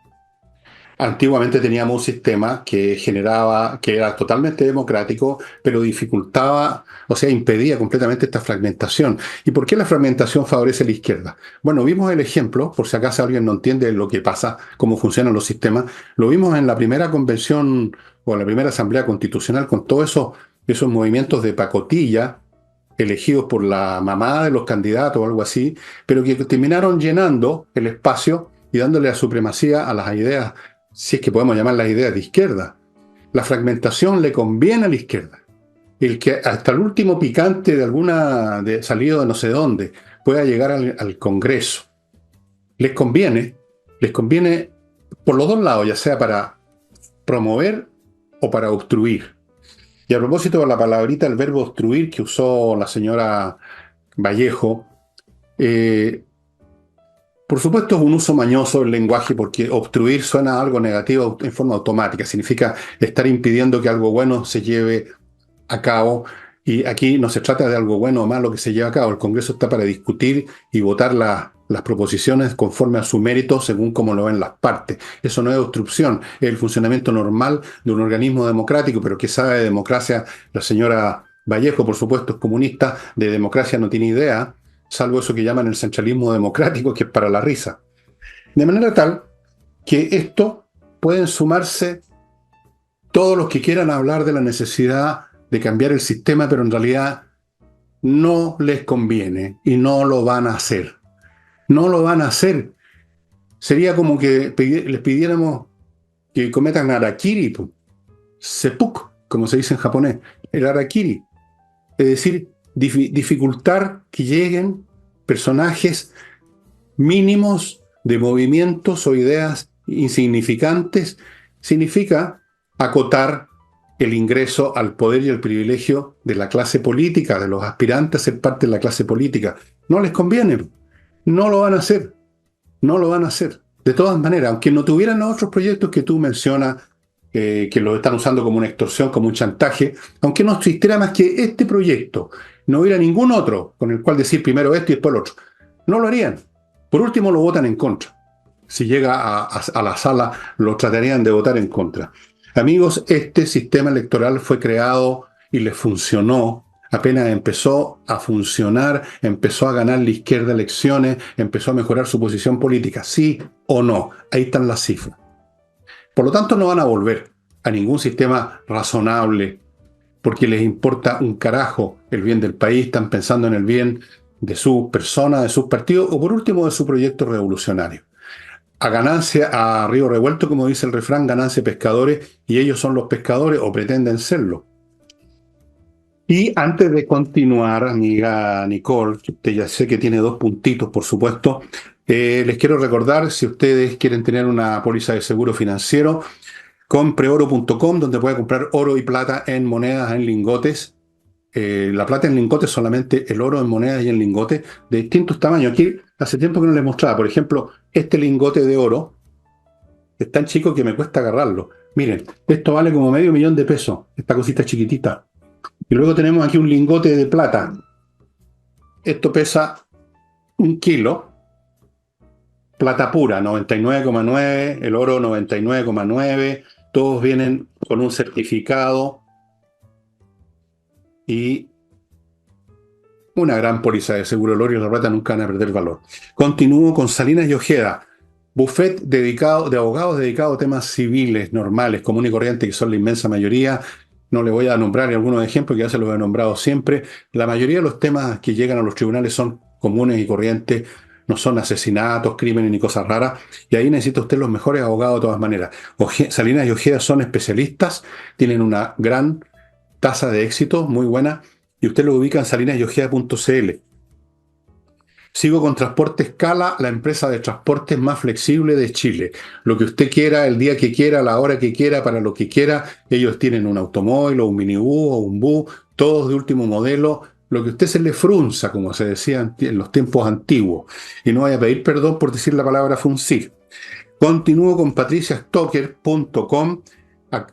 A: Antiguamente teníamos un sistema que generaba, que era totalmente democrático, pero dificultaba, o sea, impedía completamente esta fragmentación. ¿Y por qué la fragmentación favorece a la izquierda? Bueno, vimos el ejemplo, por si acaso alguien no entiende lo que pasa, cómo funcionan los sistemas, lo vimos en la primera convención o en la primera asamblea constitucional con todos esos movimientos de pacotilla elegidos por la mamá de los candidatos o algo así, pero que terminaron llenando el espacio y dándole la supremacía a las ideas, si es que podemos llamar las ideas de izquierda. La fragmentación le conviene a la izquierda. El que hasta el último picante de salido de no sé dónde pueda llegar al Congreso. Les conviene por los dos lados, ya sea para promover o para obstruir. Y a propósito de la palabrita, el verbo obstruir que usó la señora Vallejo, por supuesto es un uso mañoso del lenguaje porque obstruir suena a algo negativo en forma automática, significa estar impidiendo que algo bueno se lleve a cabo, y aquí no se trata de algo bueno o malo que se lleve a cabo. El Congreso está para discutir y votar las proposiciones conforme a su mérito según como lo ven las partes. Eso no es obstrucción, es el funcionamiento normal de un organismo democrático, pero que sabe de democracia la señora Vallejo, por supuesto es comunista, de democracia no tiene idea, salvo eso que llaman el centralismo democrático, que es para la risa. De manera tal que esto pueden sumarse todos los que quieran hablar de la necesidad de cambiar el sistema, pero en realidad no les conviene y no lo van a hacer. No lo van a hacer. Sería como que les pidiéramos que cometan harakiri, seppuku, como se dice en japonés, el harakiri. Es decir, dificultar que lleguen personajes mínimos de movimientos o ideas insignificantes, significa acotar el ingreso al poder y el privilegio de la clase política, de los aspirantes a ser parte de la clase política. No les conviene, no lo van a hacer, no lo van a hacer. De todas maneras, aunque no tuvieran los otros proyectos que tú mencionas, que los están usando como una extorsión, como un chantaje, aunque no existiera más que este proyecto, no hubiera ningún otro con el cual decir primero esto y después lo otro, no lo harían. Por último, lo votan en contra. Si llega a la sala, lo tratarían de votar en contra. Amigos, este sistema electoral fue creado y les funcionó. Apenas empezó a funcionar, empezó a ganar la izquierda elecciones, empezó a mejorar su posición política, sí o no. Ahí están las cifras. Por lo tanto, no van a volver a ningún sistema razonable porque les importa un carajo el bien del país, están pensando en el bien de su persona, de sus partidos o por último de su proyecto revolucionario. A ganancia, a río revuelto, como dice el refrán, ganancia pescadores, y ellos son los pescadores o pretenden serlo. Y antes de continuar, amiga Nicole, que usted ya sé que tiene 2 puntitos, por supuesto, les quiero recordar, si ustedes quieren tener una póliza de seguro financiero, compreoro.com, donde puede comprar oro y plata en monedas, en lingotes. La plata en lingotes solamente, el oro en monedas y en lingotes de distintos tamaños. Aquí hace tiempo que no les mostraba, por ejemplo, este lingote de oro es tan chico que me cuesta agarrarlo. Miren, esto vale como $500,000, esta cosita chiquitita. Y luego tenemos aquí un lingote de plata. Esto pesa 1 kilo. Plata pura, 99,9, el oro 99,9. Todos vienen con un certificado y una gran póliza de seguro. El oro y la plata nunca van a perder valor. Continúo con Salinas y Ojeda. Buffet dedicado, de abogados dedicado a temas civiles, normales, comunes y corrientes, que son la inmensa mayoría. No le voy a nombrar algunos ejemplos, que ya se los he nombrado siempre. La mayoría de los temas que llegan a los tribunales son comunes y corrientes, no son asesinatos, crímenes ni cosas raras. Y ahí necesita usted los mejores abogados de todas maneras. Salinas y Ojeda son especialistas, tienen una gran tasa de éxito, muy buena, y usted lo ubica en salinasyojeda.cl. Sigo con Transporte Escala, la empresa de transportes más flexible de Chile. Lo que usted quiera, el día que quiera, a la hora que quiera, para lo que quiera. Ellos tienen un automóvil, o un minibús, o un bus, todos de último modelo. Lo que usted se le frunza, como se decía en los tiempos antiguos. Y no vaya a pedir perdón por decir la palabra fruncir. Continúo con patriciastocker.com,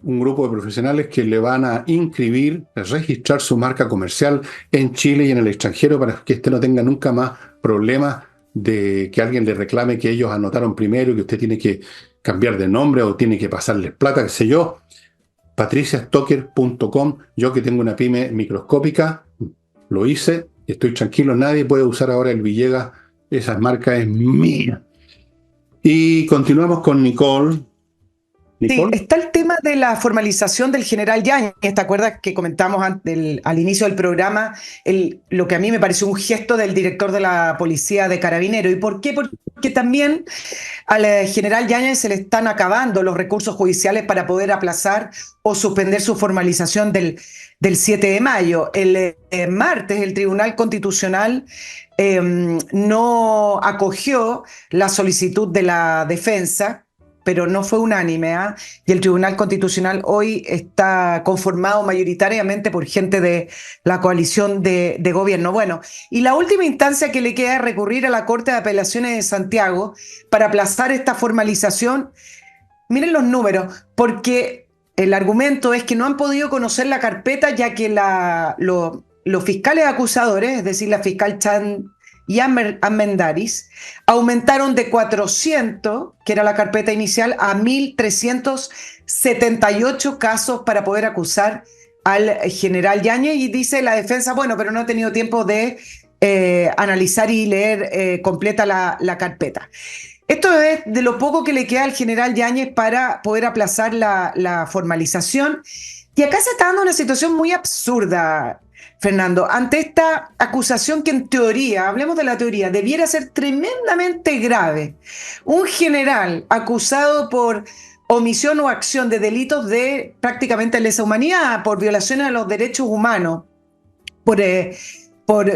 A: un grupo de profesionales que le van a inscribir, a registrar su marca comercial en Chile y en el extranjero para que usted no tenga nunca más problemas de que alguien le reclame que ellos anotaron primero y que usted tiene que cambiar de nombre o tiene que pasarles plata, qué sé yo. patriciastocker.com. Yo que tengo una pyme microscópica, lo hice y estoy tranquilo. Nadie puede usar ahora el Villegas. Esa marca es mía. Y continuamos con Nicole.
B: Sí,
A: Nicole.
B: está el tema de la formalización del general Yáñez. ¿Te acuerdas que comentamos al inicio del programa lo que a mí me pareció un gesto del director de la policía de Carabineros? ¿Y por qué? Porque también al general Yáñez se le están acabando los recursos judiciales para poder aplazar o suspender su formalización del 7 de mayo. El martes el Tribunal Constitucional no acogió la solicitud de la defensa, pero no fue unánime, ¿eh? Y el Tribunal Constitucional hoy está conformado mayoritariamente por gente de la coalición de gobierno. Bueno, y la última instancia que le queda es recurrir a la Corte de Apelaciones de Santiago para aplazar esta formalización. Miren los números, porque el argumento es que no han podido conocer la carpeta, ya que los fiscales acusadores, es decir, la fiscal Chan y Armendáriz, aumentaron de 400, que era la carpeta inicial, a 1.378 casos para poder acusar al general Yáñez. Y dice la defensa, bueno, pero no he tenido tiempo de analizar y leer completa la carpeta. Esto es de lo poco que le queda al general Yáñez para poder aplazar la formalización. Y acá se está dando una situación muy absurda, Fernando, ante esta acusación que en teoría, hablemos de la teoría, debiera ser tremendamente grave. Un general acusado por omisión o acción de delitos de prácticamente lesa humanidad, por violaciones a los derechos humanos, por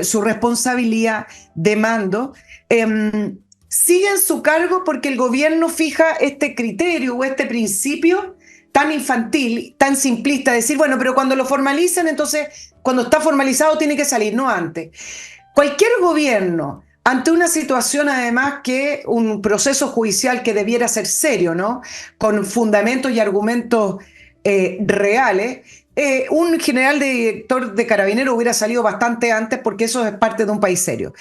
B: su responsabilidad de mando, sigue en su cargo porque el gobierno fija este criterio o este principio tan infantil, tan simplista, decir, bueno, pero cuando lo formalicen, entonces, cuando está formalizado tiene que salir, no antes. Cualquier gobierno, ante una situación además que un proceso judicial que debiera ser serio, ¿no? Con fundamentos y argumentos reales, un general de director de Carabineros hubiera salido bastante antes porque eso es parte de un país serio.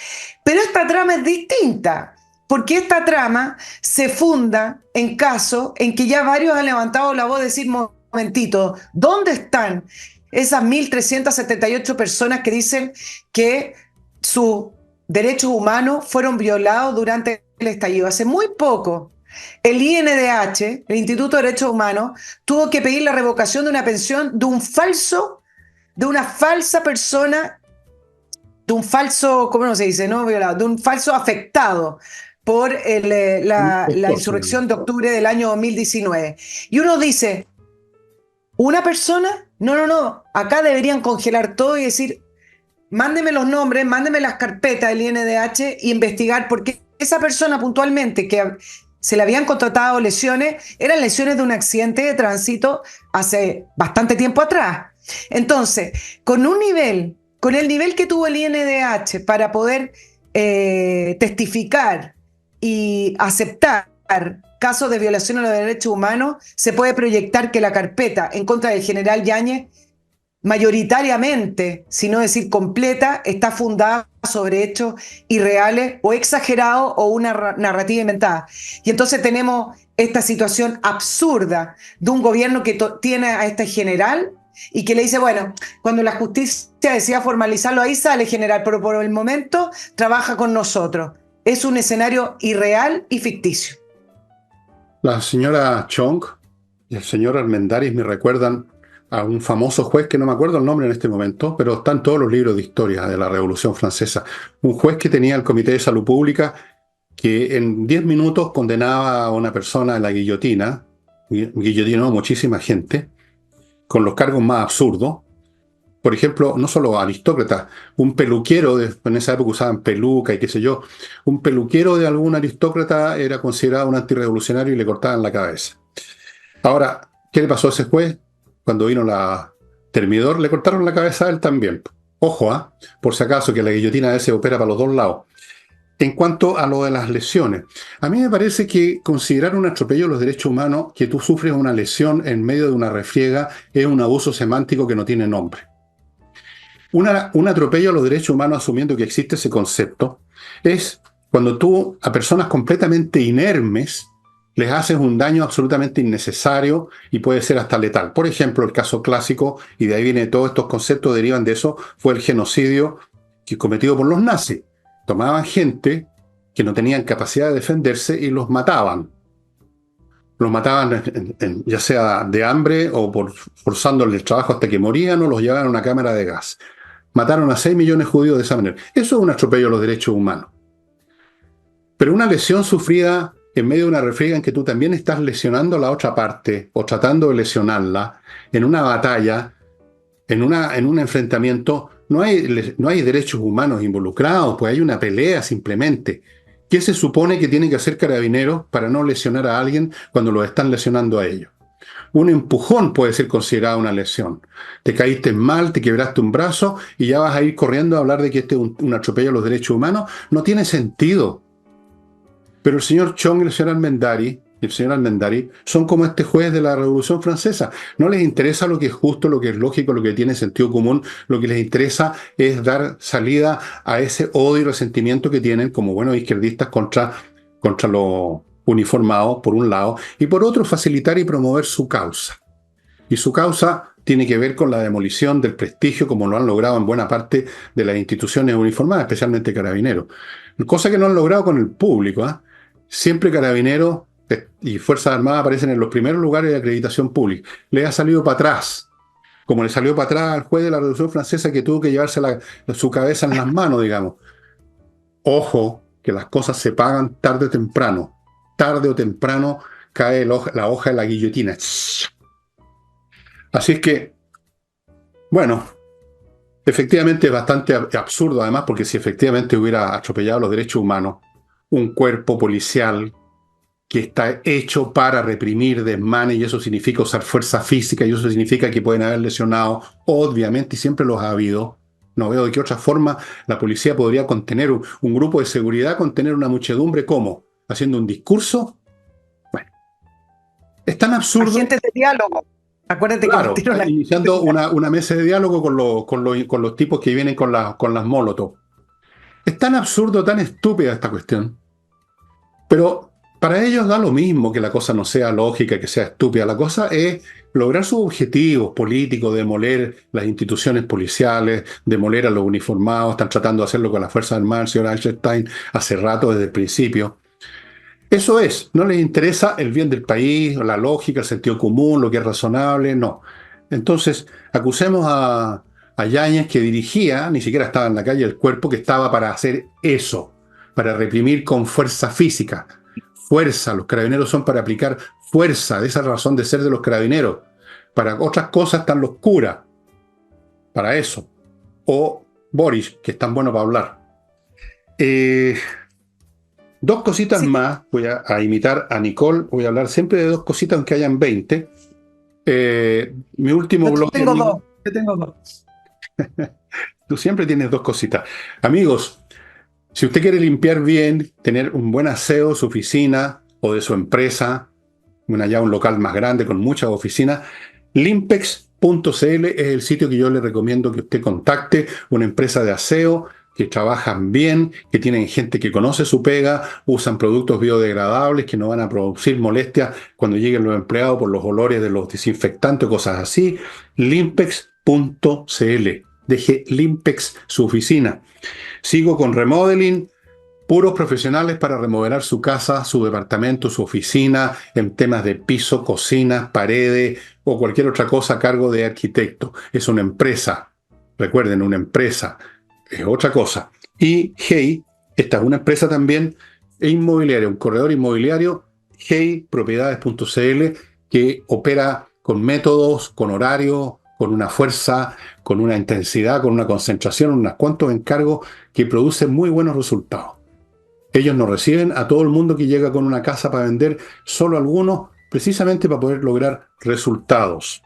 B: Pero esta trama es distinta, porque esta trama se funda en caso en que ya varios han levantado la voz de decir, momentito, ¿dónde están esas 1.378 personas que dicen que sus derechos humanos fueron violados durante el estallido? Hace muy poco, el INDH, el Instituto de Derechos Humanos, tuvo que pedir la revocación de una pensión de una falsa persona, de un falso, ¿cómo no se dice? No violado, de un falso afectado por la insurrección de octubre del año 2019. Y uno dice, ¿una persona? No, acá deberían congelar todo y decir, mándeme los nombres, mándeme las carpetas del INDH y investigar por qué esa persona puntualmente que se le habían contratado lesiones, eran lesiones de un accidente de tránsito hace bastante tiempo atrás. Entonces, con el nivel que tuvo el INDH para poder testificar y aceptar casos de violación a los derechos humanos, se puede proyectar que la carpeta en contra del general Yáñez, mayoritariamente, si no decir completa, está fundada sobre hechos irreales o exagerados o una narrativa inventada. Y entonces tenemos esta situación absurda de un gobierno que tiene a este general y que le dice, bueno, cuando la justicia decida formalizarlo, ahí sale general, pero por el momento trabaja con nosotros. Es un escenario irreal y ficticio.
A: La señora Chong y el señor Armendáriz me recuerdan a un famoso juez que no me acuerdo el nombre en este momento, pero está en todos los libros de historia de la Revolución Francesa. Un juez que tenía el Comité de Salud Pública que en 10 minutos condenaba a una persona a la guillotina, guillotinó a muchísima gente, con los cargos más absurdos. Por ejemplo, no solo aristócratas, un peluquero, en esa época usaban peluca y qué sé yo, un peluquero de algún aristócrata era considerado un antirrevolucionario y le cortaban la cabeza. Ahora, ¿qué le pasó a ese juez? Cuando vino la termidor, le cortaron la cabeza a él también. Ojo, por si acaso, que la guillotina a veces opera para los dos lados. En cuanto a lo de las lesiones, a mí me parece que considerar un atropello a los derechos humanos, que tú sufres una lesión en medio de una refriega, es un abuso semántico que no tiene nombre. Un atropello a los derechos humanos, asumiendo que existe ese concepto, es cuando tú a personas completamente inermes les haces un daño absolutamente innecesario y puede ser hasta letal. Por ejemplo, el caso clásico, y de ahí vienen todos estos conceptos, derivan de eso, fue el genocidio cometido por los nazis. Tomaban gente que no tenían capacidad de defenderse y los mataban. Los mataban ya sea de hambre o forzándoles el trabajo hasta que morían o los llevaban a una cámara de gas. Mataron a 6 millones de judíos de esa manera. Eso es un atropello a los derechos humanos. Pero una lesión sufrida en medio de una refriega en que tú también estás lesionando a la otra parte o tratando de lesionarla en una batalla, en un enfrentamiento, no hay derechos humanos involucrados, pues hay una pelea simplemente. ¿Qué se supone que tienen que hacer carabineros para no lesionar a alguien cuando los están lesionando a ellos? Un empujón puede ser considerado una lesión. Te caíste mal, te quebraste un brazo y ya vas a ir corriendo a hablar de que este es un atropello a los derechos humanos. No tiene sentido. Pero el señor Chong y el señor Armendáriz son como este juez de la Revolución Francesa. No les interesa lo que es justo, lo que es lógico, lo que tiene sentido común. Lo que les interesa es dar salida a ese odio y resentimiento que tienen como buenos izquierdistas contra los uniformados, por un lado, y por otro, facilitar y promover su causa. Y su causa tiene que ver con la demolición del prestigio, como lo han logrado en buena parte de las instituciones uniformadas, especialmente Carabineros. Cosa que no han logrado con el público. Siempre Carabineros y Fuerzas Armadas aparecen en los primeros lugares de acreditación pública. Le ha salido para atrás, como le salió para atrás al juez de la Revolución Francesa que tuvo que llevarse su cabeza en las manos, digamos. Ojo, que las cosas se pagan tarde o temprano. Tarde o temprano cae la hoja de la guillotina. Así es que, bueno, efectivamente es bastante absurdo, además, porque si efectivamente hubiera atropellado los derechos humanos, un cuerpo policial que está hecho para reprimir desmanes, y eso significa usar fuerza física, y eso significa que pueden haber lesionado, obviamente, y siempre los ha habido. No veo de qué otra forma la policía podría contener un grupo de seguridad, contener una muchedumbre, ¿cómo? ¿Haciendo un discurso? Bueno, es tan absurdo.
B: Agentes de diálogo. Acuérdate
A: Claro,
B: que
A: iniciando una mesa de diálogo con los tipos que vienen con las molotov. Es tan absurdo, tan estúpida esta cuestión. Pero para ellos da lo mismo que la cosa no sea lógica, que sea estúpida. La cosa es lograr sus objetivos políticos, demoler las instituciones policiales, demoler a los uniformados. Están tratando de hacerlo con las Fuerzas Armadas, el señor Eisenstein, hace rato, desde el principio. Eso es, no les interesa el bien del país, la lógica, el sentido común, lo que es razonable, no. Entonces, acusemos a Yáñez, que dirigía, ni siquiera estaba en la calle, el cuerpo que estaba para hacer eso, para reprimir con fuerza física. Fuerza, los carabineros son para aplicar fuerza, de esa razón de ser de los carabineros. Para otras cosas están los curas, para eso. O Boris, que es tan bueno para hablar. Dos cositas más, voy a imitar a Nicole, voy a hablar siempre de dos cositas aunque hayan 20. Mi último blog...
B: Yo tengo dos.
A: Tú siempre tienes dos cositas. Amigos, si usted quiere limpiar bien, tener un buen aseo de su oficina o de su empresa, un local más grande con muchas oficinas, limpex.cl es el sitio que yo le recomiendo que usted contacte, una empresa de aseo que trabajan bien, que tienen gente que conoce su pega, usan productos biodegradables que no van a producir molestias cuando lleguen los empleados por los olores de los desinfectantes o cosas así. Limpex.cl. Deje Limpex su oficina. Sigo con Remodeling. Puros profesionales para remodelar su casa, su departamento, su oficina, en temas de piso, cocina, paredes o cualquier otra cosa a cargo de arquitecto. Es una empresa. Recuerden, una empresa. Es otra cosa. Y Hey, esta es una empresa también inmobiliaria, un corredor inmobiliario, heypropiedades.cl, que opera con métodos, con horarios, con una fuerza, con una intensidad, con una concentración, unos cuantos encargos que producen muy buenos resultados. Ellos no reciben a todo el mundo que llega con una casa para vender, solo algunos, precisamente para poder lograr resultados.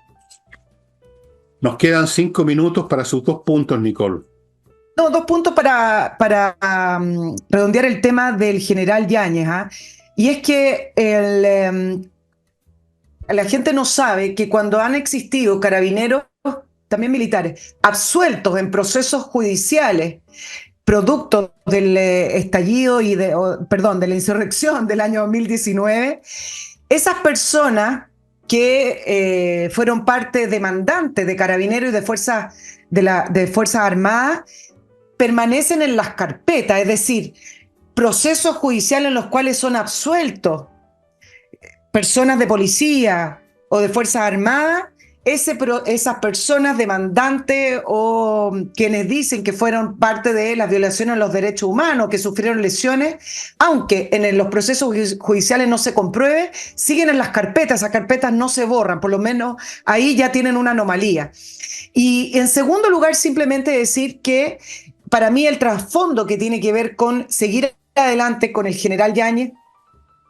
A: Nos quedan 5 minutos para sus 2 puntos, Nicole.
B: No, 2 puntos para redondear el tema del general Yáñez, ¿ah? Y es que la gente no sabe que cuando han existido carabineros, también militares, absueltos en procesos judiciales, producto del estallido de la insurrección del año 2019, esas personas que fueron parte demandante de carabineros y de fuerzas armadas permanecen en las carpetas, es decir, procesos judiciales en los cuales son absueltos personas de policía o de fuerzas armadas. Esas personas demandantes o quienes dicen que fueron parte de las violaciones a los derechos humanos, que sufrieron lesiones, aunque en los procesos judiciales no se compruebe, siguen en las carpetas, esas carpetas no se borran, por lo menos ahí ya tienen una anomalía. Y en segundo lugar, simplemente decir que para mí el trasfondo que tiene que ver con seguir adelante con el general Yáñez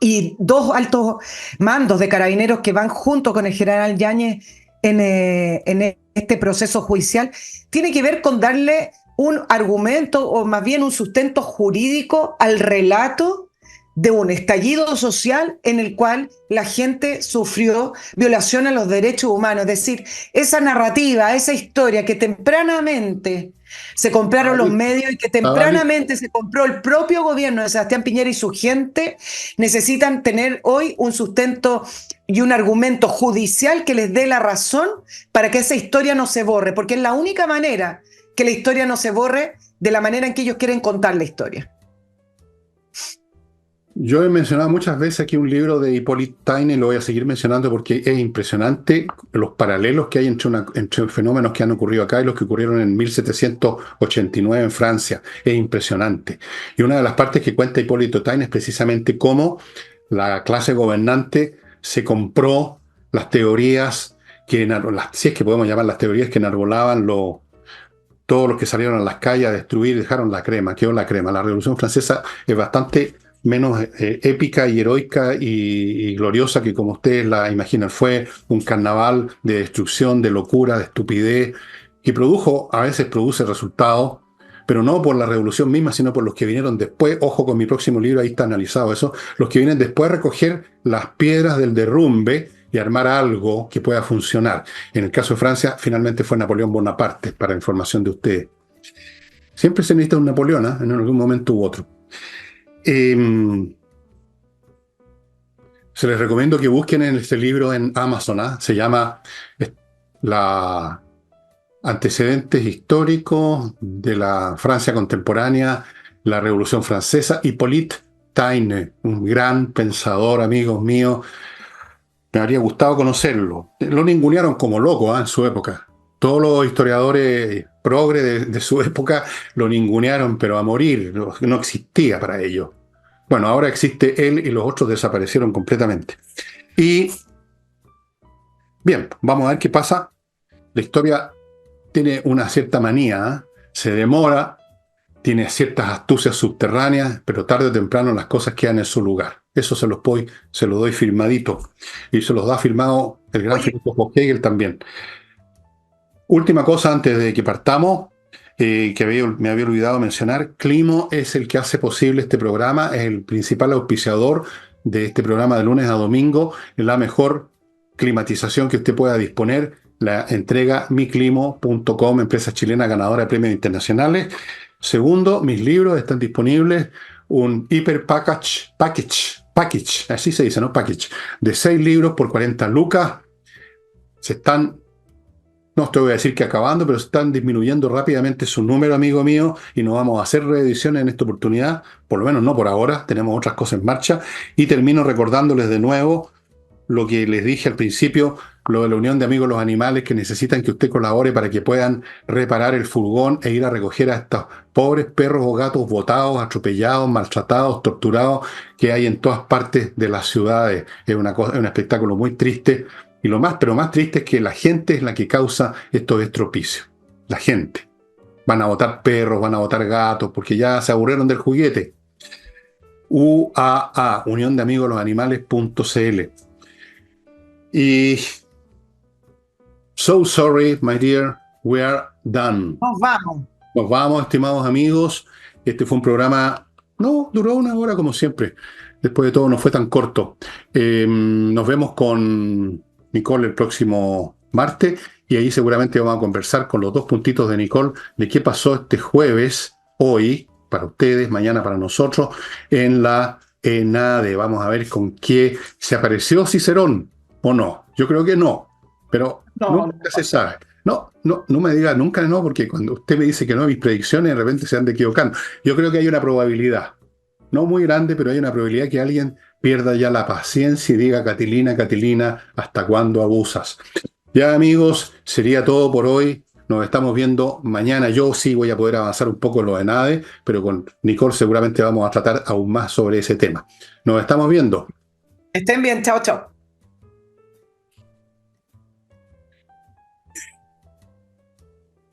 B: y 2 altos mandos de carabineros que van junto con el general Yáñez en este proceso judicial, tiene que ver con darle un argumento o más bien un sustento jurídico al relato de un estallido social en el cual la gente sufrió violación a los derechos humanos. Es decir, esa narrativa, esa historia que tempranamente se compraron los medios y que tempranamente se compró el propio gobierno de Sebastián Piñera y su gente, necesitan tener hoy un sustento y un argumento judicial que les dé la razón para que esa historia no se borre, porque es la única manera que la historia no se borre de la manera en que ellos quieren contar la historia.
A: Yo he mencionado muchas veces aquí un libro de Hippolyte Taine, lo voy a seguir mencionando porque es impresionante los paralelos que hay entre fenómenos que han ocurrido acá y los que ocurrieron en 1789 en Francia. Es impresionante. Y una de las partes que cuenta Hippolyte Taine es precisamente cómo la clase gobernante se compró las teorías si es que podemos llamar las teorías que enarbolaban todos los que salieron a las calles a destruir, dejaron la crema, quedó la crema. La Revolución Francesa es bastante menos épica y heroica y gloriosa que como ustedes la imaginan. Fue un carnaval de destrucción, de locura, de estupidez, que a veces produce resultados, pero no por la revolución misma, sino por los que vinieron después. Ojo con mi próximo libro, ahí está analizado eso. Los que vienen después a recoger las piedras del derrumbe y armar algo que pueda funcionar. En el caso de Francia, finalmente fue Napoleón Bonaparte, para información de ustedes. Siempre se necesita un Napoleón, ¿eh? En algún momento u otro. Se les recomiendo que busquen en este libro en Amazon, ¿eh? Se llama La Antecedentes históricos de la Francia contemporánea, la Revolución Francesa. Hippolyte Taine, un gran pensador, amigos míos. Me habría gustado conocerlo. Lo ningunearon como loco, en su época. Todos los historiadores progre de su época lo ningunearon, pero a morir. No existía para ellos. Bueno, ahora existe él y los otros desaparecieron completamente. Y bien, vamos a ver qué pasa. La historia tiene una cierta manía, se demora, tiene ciertas astucias subterráneas, pero tarde o temprano las cosas quedan en su lugar. Eso se lo doy firmadito. Y se los da firmado el gran filósofo Hegel también. Última cosa antes de que partamos, que me había olvidado mencionar. Climo es el que hace posible este programa, es el principal auspiciador de este programa de lunes a domingo, la mejor climatización que usted pueda disponer. La entrega miclimo.com, empresa chilena ganadora de premios internacionales. Segundo, mis libros están disponibles, un hiper package, así se dice, ¿no? Package, de 6 libros por 40 lucas. Se están, no te voy a decir que acabando, pero están disminuyendo rápidamente su número, amigo mío, y no vamos a hacer reediciones en esta oportunidad, por lo menos no por ahora, tenemos otras cosas en marcha. Y termino recordándoles de nuevo lo que les dije al principio, lo de la Unión de Amigos de los Animales, que necesitan que usted colabore para que puedan reparar el furgón e ir a recoger a estos pobres perros o gatos botados, atropellados, maltratados, torturados que hay en todas partes de las ciudades. Es una cosa, es un espectáculo muy triste. Y pero más triste es que la gente es la que causa estos estropicios. La gente. Van a botar perros, van a botar gatos, porque ya se aburrieron del juguete. UAA, Unión de Amigos de los Animales.cl. Y so sorry, my dear, we are done.
B: Nos vamos.
A: Nos vamos, estimados amigos. Este fue un programa, no, duró 1 hora como siempre. Después de todo, no fue tan corto. Nos vemos con Nicole el próximo martes y ahí seguramente vamos a conversar con los 2 puntitos de Nicole de qué pasó este jueves, hoy, para ustedes, mañana para nosotros, en la ENADE. Vamos a ver con qué se apareció Cicerón o no. Yo creo que no, pero nunca se sabe. No me diga nunca no, porque cuando usted me dice que no, mis predicciones de repente se han de equivocar. Yo creo que hay una probabilidad, no muy grande, pero hay una probabilidad que alguien pierda ya la paciencia y diga, Catilina, Catilina, ¿hasta cuándo abusas? Ya, amigos, sería todo por hoy. Nos estamos viendo mañana. Yo sí voy a poder avanzar un poco en lo de NADE, pero con Nicole seguramente vamos a tratar aún más sobre ese tema. Nos estamos viendo.
B: Estén bien, chao, chao.